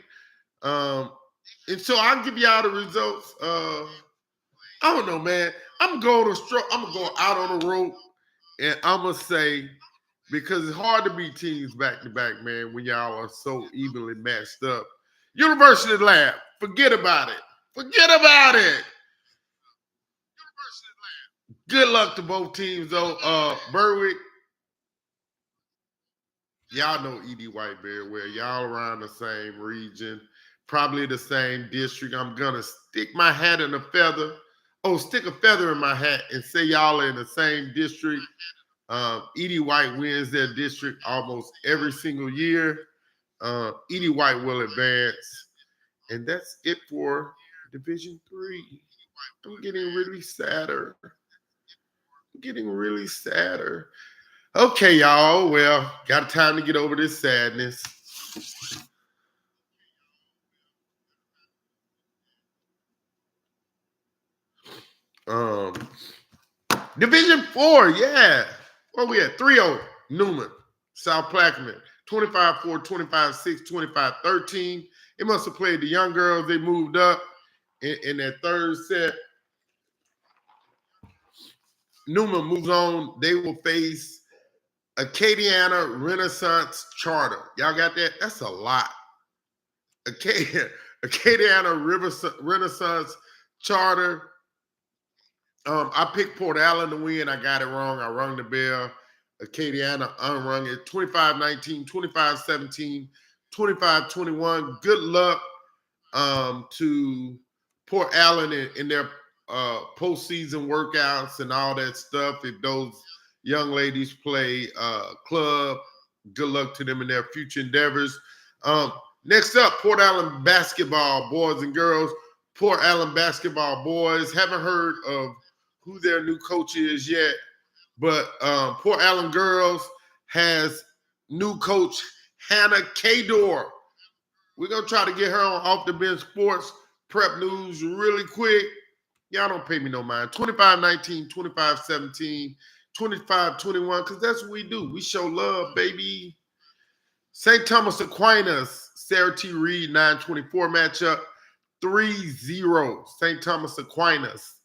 And so I'll give y'all the results. I don't know, man. I'm going to go out on a rope, and I'm going to say, because it's hard to beat teams back-to-back, man, when y'all are so evenly matched up. University Lab, forget about it. Forget about it. Good luck to both teams, though. Berwick, y'all know E.D. White very well. Y'all around the same region, probably the same district. I'm going to stick my hat in a feather. Stick a feather in my hat and say y'all are in the same district. E.D. White wins their district almost every single year. E.D. White will advance. And that's it for Division 3. I'm getting really sadder. Okay, y'all. Well, got time to get over this sadness. Division 4, yeah. Where we at? 3-0. Newman, South Plaquemine, 25-4, 25-6, 25-13. It must have played the young girls. They moved up in that third set. Newman moves on. They will face Acadiana Renaissance Charter. Y'all got that? That's a lot. Acadiana Renaissance Charter. I picked Port Allen to win. I got it wrong. I rung the bell. Acadiana unrung it. 25-19, 25-17, 25-21. Good luck to Port Allen in their postseason workouts and all that stuff. If those young ladies play club, good luck to them in their future endeavors. Next up, Port Allen basketball, boys and girls. Port Allen basketball boys. Haven't heard of who their new coach is yet, but Port Allen girls has new coach Hannah Kador. We're going to try to get her on Off the Bench Sports Prep News really quick. Y'all don't pay me no mind. 25-19, 25-17, 25-21, because that's what we do. We show love, baby. St. Thomas Aquinas, Sarah T. Reed, 9-24 matchup, 3-0. St. Thomas Aquinas,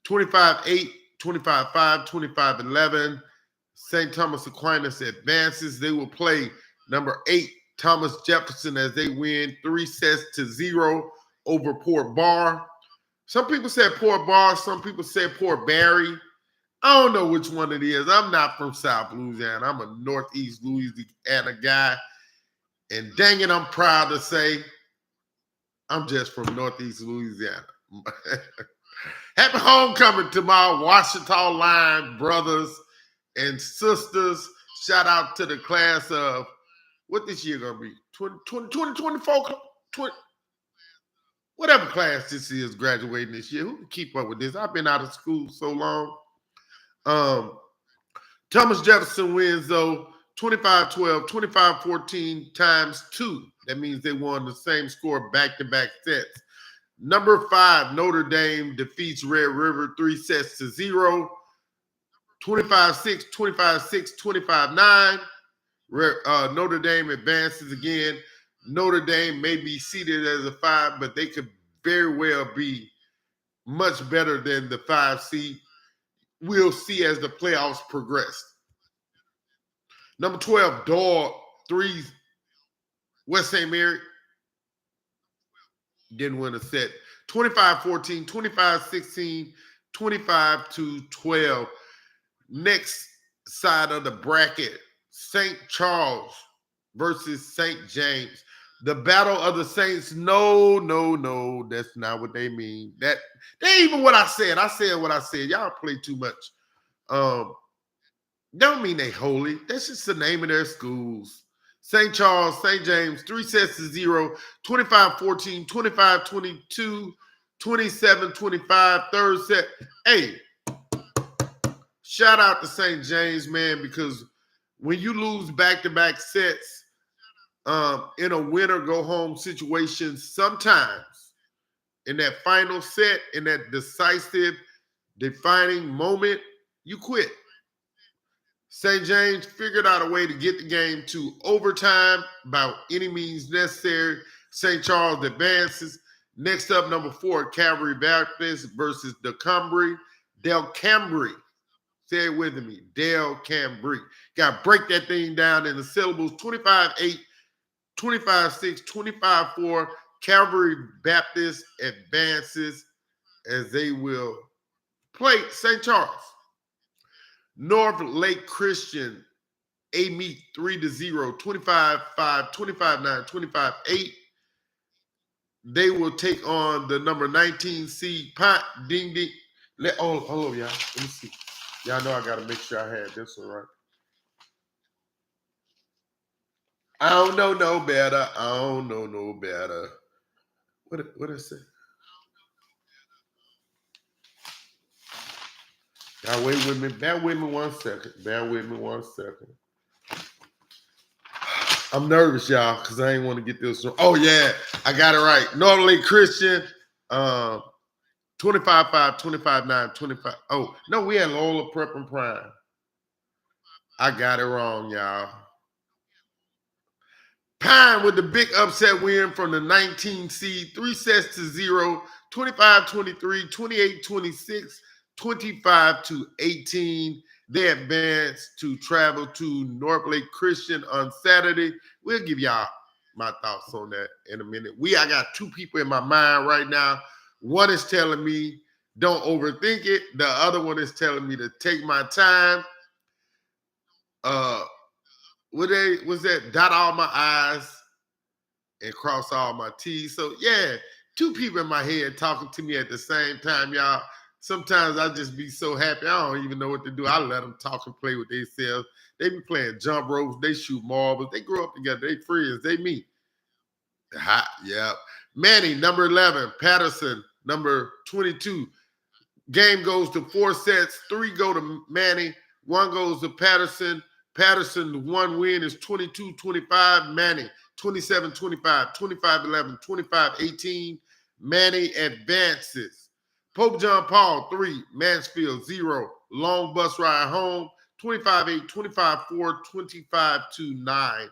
25-8, 25-5, 25-11. St. Thomas Aquinas advances. They will play number 8, Thomas Jefferson, as they win 3-0 over Port Barre. Some people said Port Barre. Some people said Port Barre. I don't know which one it is. I'm not from South Louisiana. I'm a Northeast Louisiana guy. And dang it, I'm proud to say I'm just from Northeast Louisiana. Happy homecoming to my Washita Line brothers and sisters. Shout out to the class of, what this year going to be? 2024? Whatever class this is graduating this year. Who can keep up with this? I've been out of school so long. Thomas Jefferson wins, though, 25-12, 25-14 times 2. That means they won the same score back-to-back sets. Number 5, Notre Dame defeats Red River 3-0. 25-6, 25-6, 25-9. Notre Dame advances again. Notre Dame may be seated as a 5, but they could very well be much better than the 5 seed. We'll see as the playoffs progress. Number 12, Dog 3, West St. Mary. Didn't win a set. 25-14, 25-16, 25-12. Next side of the bracket, St. Charles versus St. James. The battle of the Saints. No, that's not what they mean. That ain't even what I said. I said what I said. Y'all play too much. Don't mean they holy. That's just the name of their schools. St. Charles, St. James, 3-0, 25-14, 25-22, 27-25, third set. Hey, shout out to St. James, man, because when you lose back-to-back sets in a winner-go-home situation, sometimes in that final set, in that decisive, defining moment, you quit. St. James figured out a way to get the game to overtime by any means necessary. St. Charles advances. Next up, number 4, Calvary Baptist versus Delcambre. Delcambre. Say it with me. Delcambre. Got to break that thing down in the syllables. 25-8, 25-6, 25-4. Calvary Baptist advances as they will play St. Charles. North Lake Christian, meet 3-0, 25-5, 25-9, 25-8. They will take on the number 19 seed Pot Ding Ding. Hello, y'all. Let me see. Y'all know I got to make sure I had this one right. I don't know no better. I don't know no better. What is it? Y'all wait with me. Bear with me 1 second. Bear with me 1 second. I'm nervous, y'all, because I ain't want to get this wrong. Oh, yeah. I got it right. North Lake Christian, 25-5, 25-9, 25. Oh, no, we had Loyola Prep and Prime. I got it wrong, y'all. Pine with the big upset win from the 19 seed, 3-0, 25-23, 28-26, 25-18. They advance to travel to North Lake Christian on Saturday. We'll give y'all my thoughts on that in a minute. I got 2 people in my mind right now. One is telling me don't overthink it. The other one is telling me to take my time. Was that dot all my I's and cross all my T's? So yeah, 2 people in my head talking to me at the same time, y'all. Sometimes I just be so happy. I don't even know what to do. I let them talk and play with themselves. They be playing jump ropes. They shoot marbles. They grow up together. They friends. They meet. Hot, yeah. Manny, number 11. Patterson, number 22. Game goes to 4 sets. 3 go to Manny. 1 goes to Patterson. Patterson, 1 win is 22-25. Manny, 27-25, 25-11, 25-18. Manny advances. Pope John Paul, 3. Mansfield, 0. Long bus ride home, 25-8, 25-4, 25-9.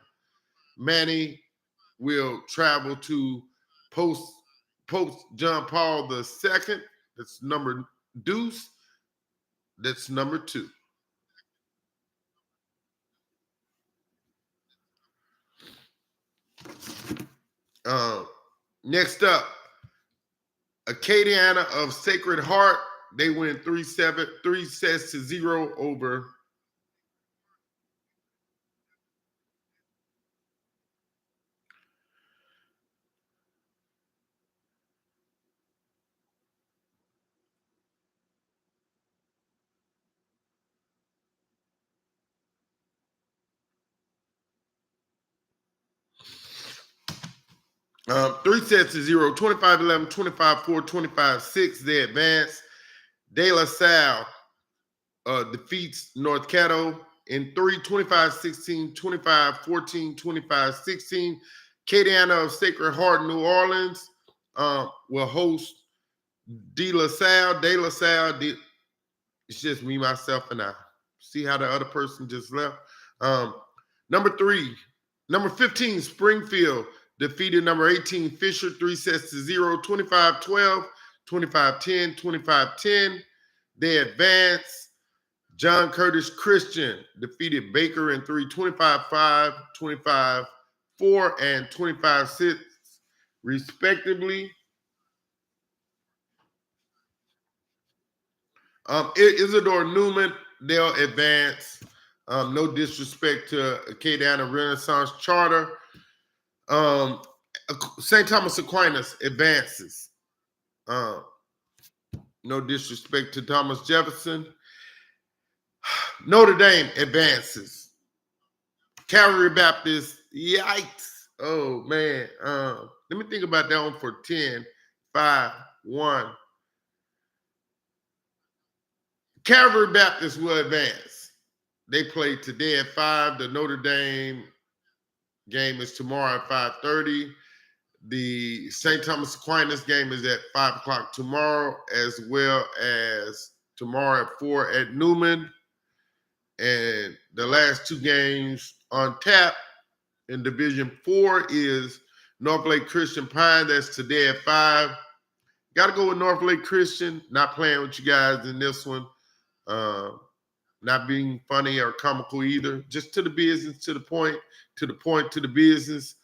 Manny will travel to Pope John Paul II. That's number Deuce. That's number 2. Next up, Acadiana of Sacred Heart. They win 3-0 over three sets to 0, 25-11, 25-4, 25-6. They advance. De La Salle defeats North Caddo in 3, 25-16, 25-14, 25-16. Acadiana of Sacred Heart, New Orleans will host De La Salle. It's just me, myself, and I. See how the other person just left? Number 15, Springfield defeated number 18, Fisher, 3-0, 25-12, 25-10, 25-10. They advance. John Curtis Christian defeated Baker in 3, 25-5, 25-4, and 25-6, respectively. Isidore Newman, they'll advance. No disrespect to Acadiana Renaissance Charter. St. Thomas Aquinas advances. No disrespect to Thomas Jefferson. Notre Dame advances. Calvary Baptist, yikes. Oh, man. Let me think about that one for 10, 5, 1. Calvary Baptist will advance. They play today at 5. The Notre Dame game is tomorrow at 5:30. The St. Thomas Aquinas game is at 5 o'clock tomorrow, as well as tomorrow at 4 at Newman. And the last two games on tap in Division 4 is North Lake Christian Pine. That's today at 5. Got to go with North Lake Christian. Not playing with you guys in this one. Not being funny or comical either. Just to the business, to the point, to the business.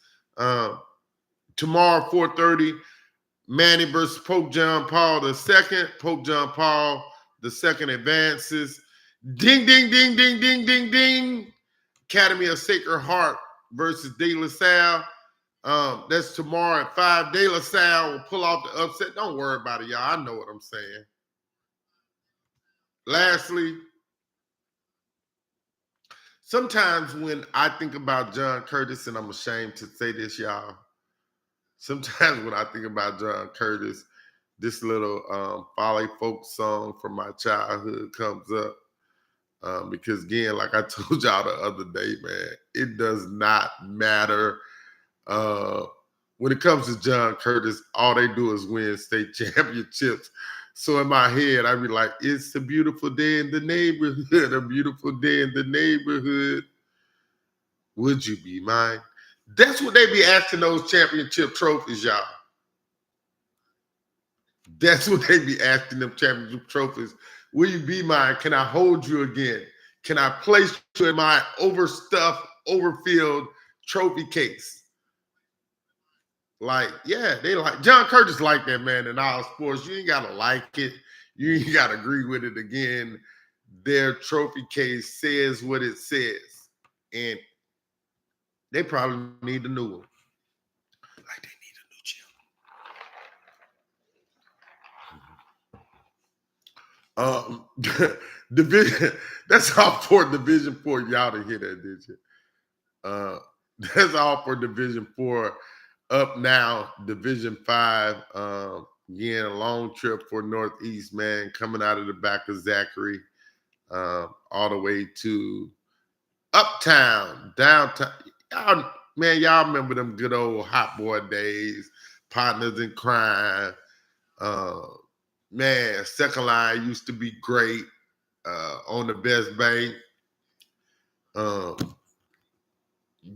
Tomorrow, 4:30, Manny versus Pope John Paul II. Pope John Paul II advances. Ding, ding, ding, ding, ding, ding, ding. Academy of Sacred Heart versus De La Salle. That's tomorrow at 5. De La Salle will pull off the upset. Don't worry about it, y'all. I know what I'm saying. Lastly, sometimes when I think about John Curtis, and I'm ashamed to say this, y'all, sometimes when I think about John Curtis, this little Folly folk song from my childhood comes up. Because again, like I told y'all the other day, man, it does not matter. When it comes to John Curtis, all they do is win state championships. So in my head, I be like, it's a beautiful day in the neighborhood, a beautiful day in the neighborhood. Would you be mine? That's what they be asking those championship trophies, y'all. That's what they be asking them championship trophies. Will you be mine? Can I hold you again? Can I place you in my overstuffed, overfilled trophy case? Like, yeah, they like John Curtis like that, man, in all sports. You ain't gotta like it. You ain't gotta agree with it again. Their trophy case says what it says. And they probably need a new one. Like they need a new gym. Division. That's all for Division 4. Y'all didn't hear that, did you? That's all for Division 4. Up now, Division 5. Again, a long trip for Northeast, man, coming out of the back of Zachary, all the way to uptown, downtown. Y'all remember them good old hot boy days, partners in crime. Man, second line used to be great on the Best Bank.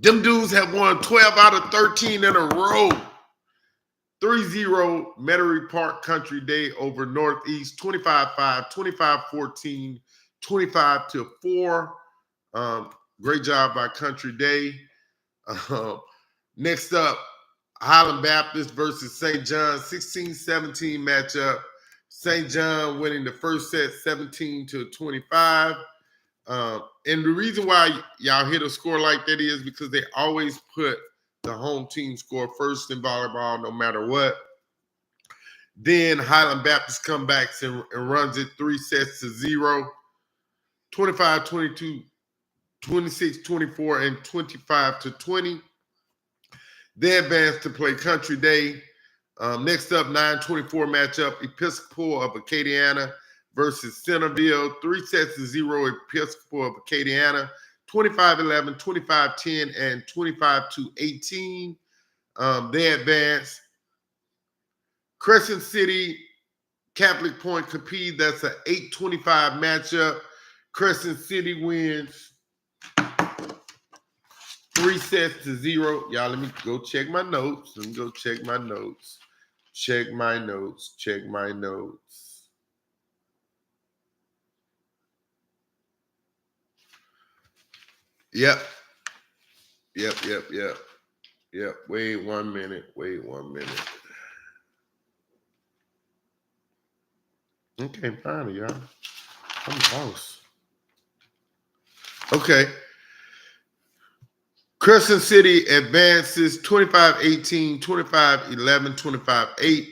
Them dudes have won 12 out of 13 in a row. 3-0 Metairie Park Country Day over Northeast, 25-5, 25-14, 25-4. Great job by Country Day. Next up, Highland Baptist versus St. John, 16-17 matchup. St. John winning the first set 17-25. And the reason why y'all hit a score like that is because they always put the home team score first in volleyball, no matter what. Then Highland Baptist comes back and runs it 3-0, 25-22, 26-24, and 25-20. They advance to play Country Day. Next up, 9-24 matchup, Episcopal of Acadiana versus Centerville, 3-0 Episcopal of Acadiana, 25-11, 25-10, and 25-18. They advance. Crescent City, Catholic Point, Capede. That's an 8-25 matchup. Crescent City wins 3-0. Y'all, let me go check my notes. Let me go check my notes. Check my notes. Check my notes. Yep. Wait 1 minute. Okay, fine, y'all. I'm lost. Okay. Crescent City advances 25-18, 25-11, 25-8.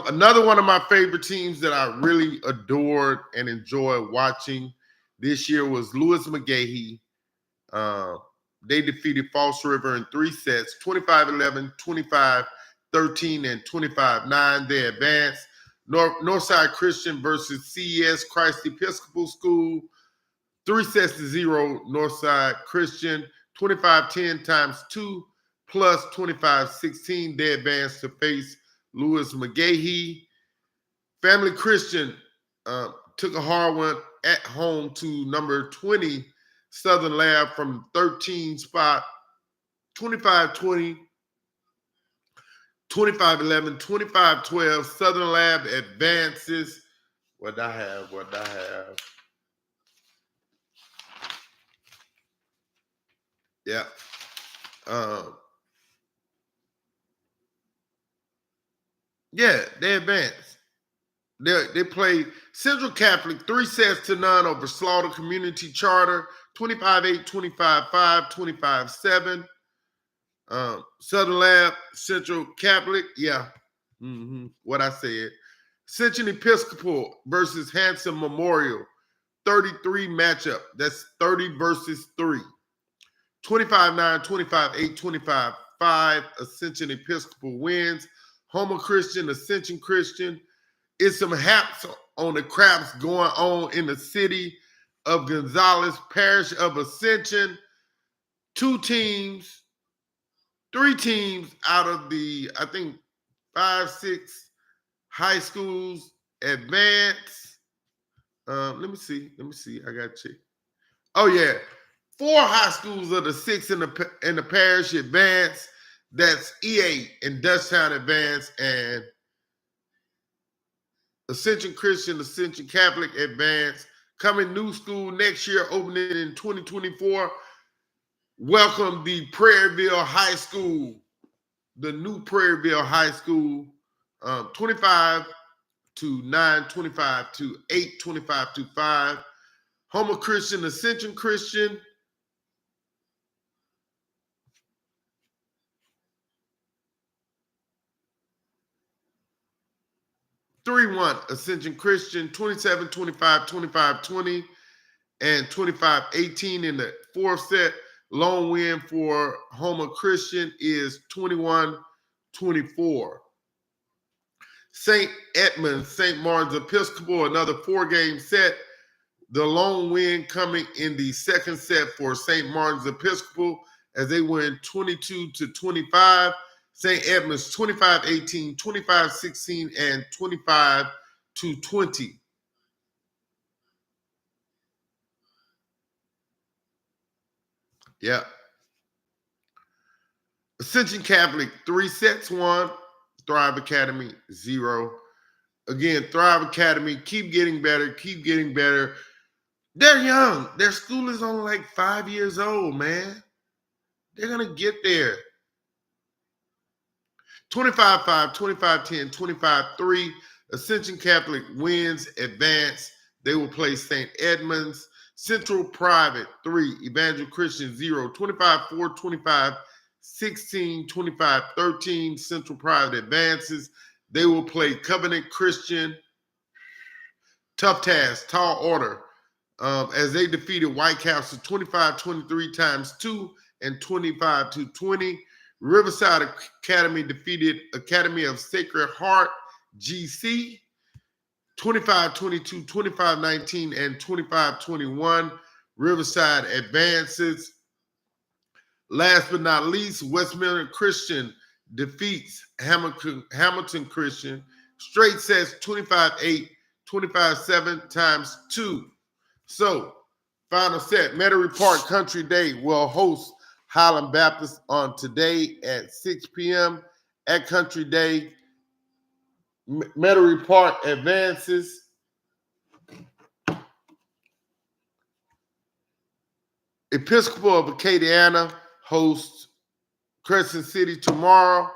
Another one of my favorite teams that I really adored and enjoyed watching this year was Lewis McGahee. They defeated Falls River in 3 sets, 25-11, 25-13, and 25-9. They advanced. Northside Christian versus CES Christ Episcopal School, 3-0, Northside Christian, 25-10 times 2 plus 25-16. They advanced to face Lewis McGahee. Family Christian took a hard one at home to number 20 Southern Lab from 13 spot, 25-20, 25-11, 25-12. Southern Lab advances. What I have? Yeah. Yeah, they advanced. They played Central Catholic 3-0 over Slaughter Community Charter, 25-8, 25-5, 25-7. Southern Lab, Central Catholic, yeah. What I said. Ascension Episcopal versus Hanson Memorial, 33 matchup. That's 30 versus 3. 25-9, 25-8, 25-5. Ascension Episcopal wins. Homer Christian, Ascension Christian. It's some haps on the craps going on in the city of Gonzales, Parish of Ascension. 3 teams out of the, I think, 5-6 high schools advance. Let me see. I got to check. Oh, yeah. 4 high schools of the 6 in the parish advance. That's EA and Dutchtown advance, and Ascension Christian, Ascension Catholic advance. Coming new school next year, opening in 2024. Welcome the Prairieville High School, the new Prairieville High School, 25-9, 25-8, 25-5. Homer Christian, Ascension Christian. Ascension Christian, 27-25, 25-20, and 25-18 in the 4th set. Lone win for Homer Christian is 21-24. St. Edmunds, St. Martin's Episcopal, another 4-game set. The lone win coming in the 2nd set for St. Martin's Episcopal as they win 22-25. St. Edmunds 25-18, 25-16, and 25-20. Yeah. Ascension Catholic 3 sets 1. Thrive Academy 0. Again, Thrive Academy, keep getting better. They're young. Their school is only like 5 years old, man. They're going to get there. 25-5, 25-10, 25-3. Ascension Catholic wins, advance. They will play St. Edmunds. Central Private 3, Evangel Christian 0, 25-4, 25-16, 25-13. Central Private advances. They will play Covenant Christian. Tough task, tall order. As they defeated White Castle 25-23 times 2 and 25-20. Riverside Academy defeated Academy of Sacred Heart, GC, 25-22, 25-19, and 25-21. Riverside advances. Last but not least, Westmoreland Christian defeats Hamilton Christian. Straight sets 25-8, 25-7 times 2. So, final set, Metairie Park Country Day will host Highland Baptist on today at 6 p.m. at Country Day. Metairie Park advances. Episcopal of Acadiana hosts Crescent City tomorrow.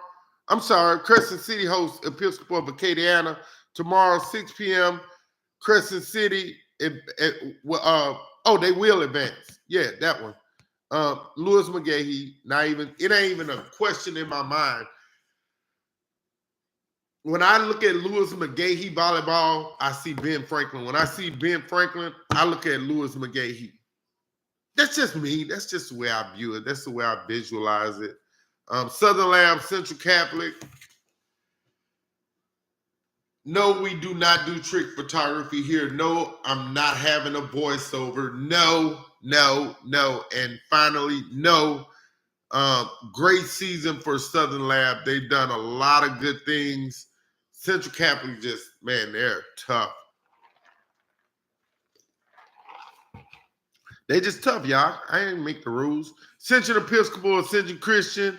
I'm sorry, Crescent City hosts Episcopal of Acadiana tomorrow, 6 p.m. Crescent City, they will advance. Yeah, that one. Lewis McGahee, it ain't even a question in my mind. When I look at Lewis McGahee volleyball, I see Ben Franklin. When I see Ben Franklin, I look at Lewis McGahee. That's just me. That's just the way I view it. That's the way I visualize it. Southern Lab, Central Catholic. No, we do not do trick photography here. No, I'm not having a voiceover. No. And finally, no. Great season for Southern Lab. They've done a lot of good things. Central Catholic they're tough. They just tough, y'all. I didn't make the rules. Ascension Episcopal, Ascension Christian.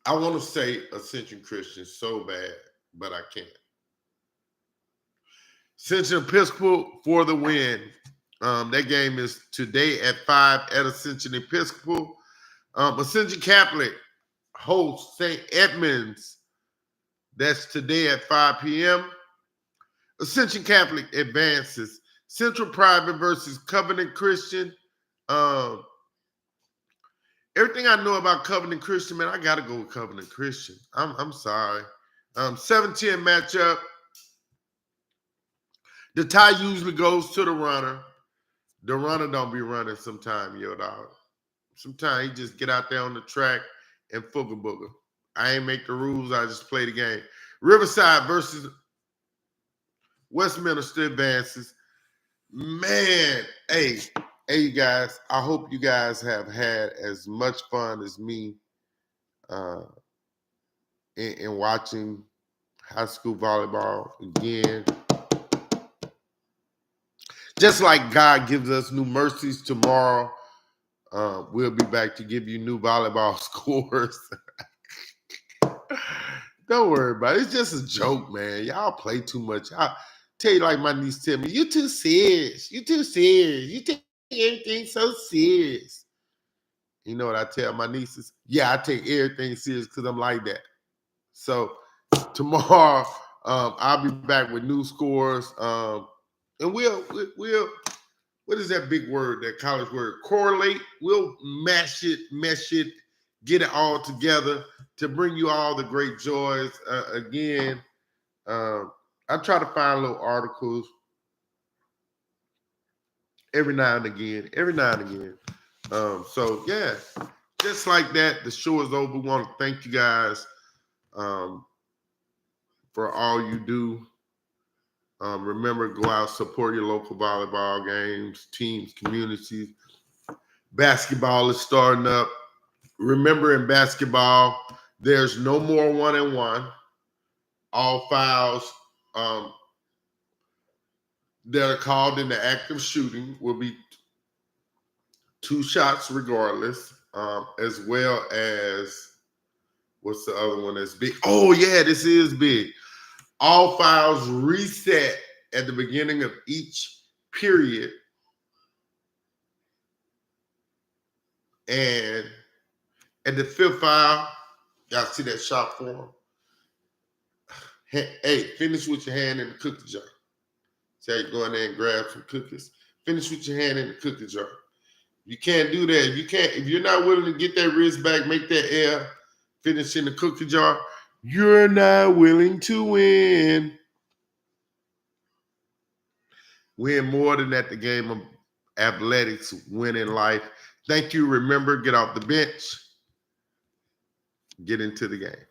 I want to say Ascension Christian so bad, but I can't. Ascension Episcopal for the win. That game is today at 5 at Ascension Episcopal. Ascension Catholic hosts St. Edmunds. That's today at 5 p.m. Ascension Catholic advances. Central Private versus Covenant Christian. Everything I know about Covenant Christian, man, I got to go with Covenant Christian. I'm sorry. 7-10 matchup. The tie usually goes to the runner. The runner don't be running sometime, yo, dog. Sometimes he just get out there on the track and fooger booger. I ain't make the rules. I just play the game. Riverside versus Westminster advances. Man, hey, you guys, I hope you guys have had as much fun as me in watching high school volleyball again. Just like God gives us new mercies tomorrow, we'll be back to give you new volleyball scores. Don't worry about it. It's just a joke, man. Y'all play too much. I tell you, like my niece tell me, you too serious. You too serious. You take everything so serious. You know what I tell my nieces? Yeah, I take everything serious because I'm like that. So tomorrow, I'll be back with new scores. And we'll what is that big word, that college word? Correlate. We'll mesh it, get it all together to bring you all the great joys. Again, I try to find little articles every now and again. So yeah, just like that, the show is over. We want to thank you guys for all you do. Remember, go out, support your local volleyball games, teams, communities. Basketball is starting up. Remember, in basketball, there's no more 1-on-1. All fouls that are called in the act of shooting will be 2 shots regardless, as well as, what's the other one that's big? Oh, yeah, this is big. All fouls reset at the beginning of each period. And at the 5th foul, y'all see that shot form? Hey, finish with your hand in the cookie jar. Say you go in there and grab some cookies. Finish with your hand in the cookie jar. You can't do that. If you're not willing to get that wrist back, make that air, finish in the cookie jar, you're not willing to win. Win more than at the game of athletics, win in life. Thank you. Remember, get off the bench, get into the game.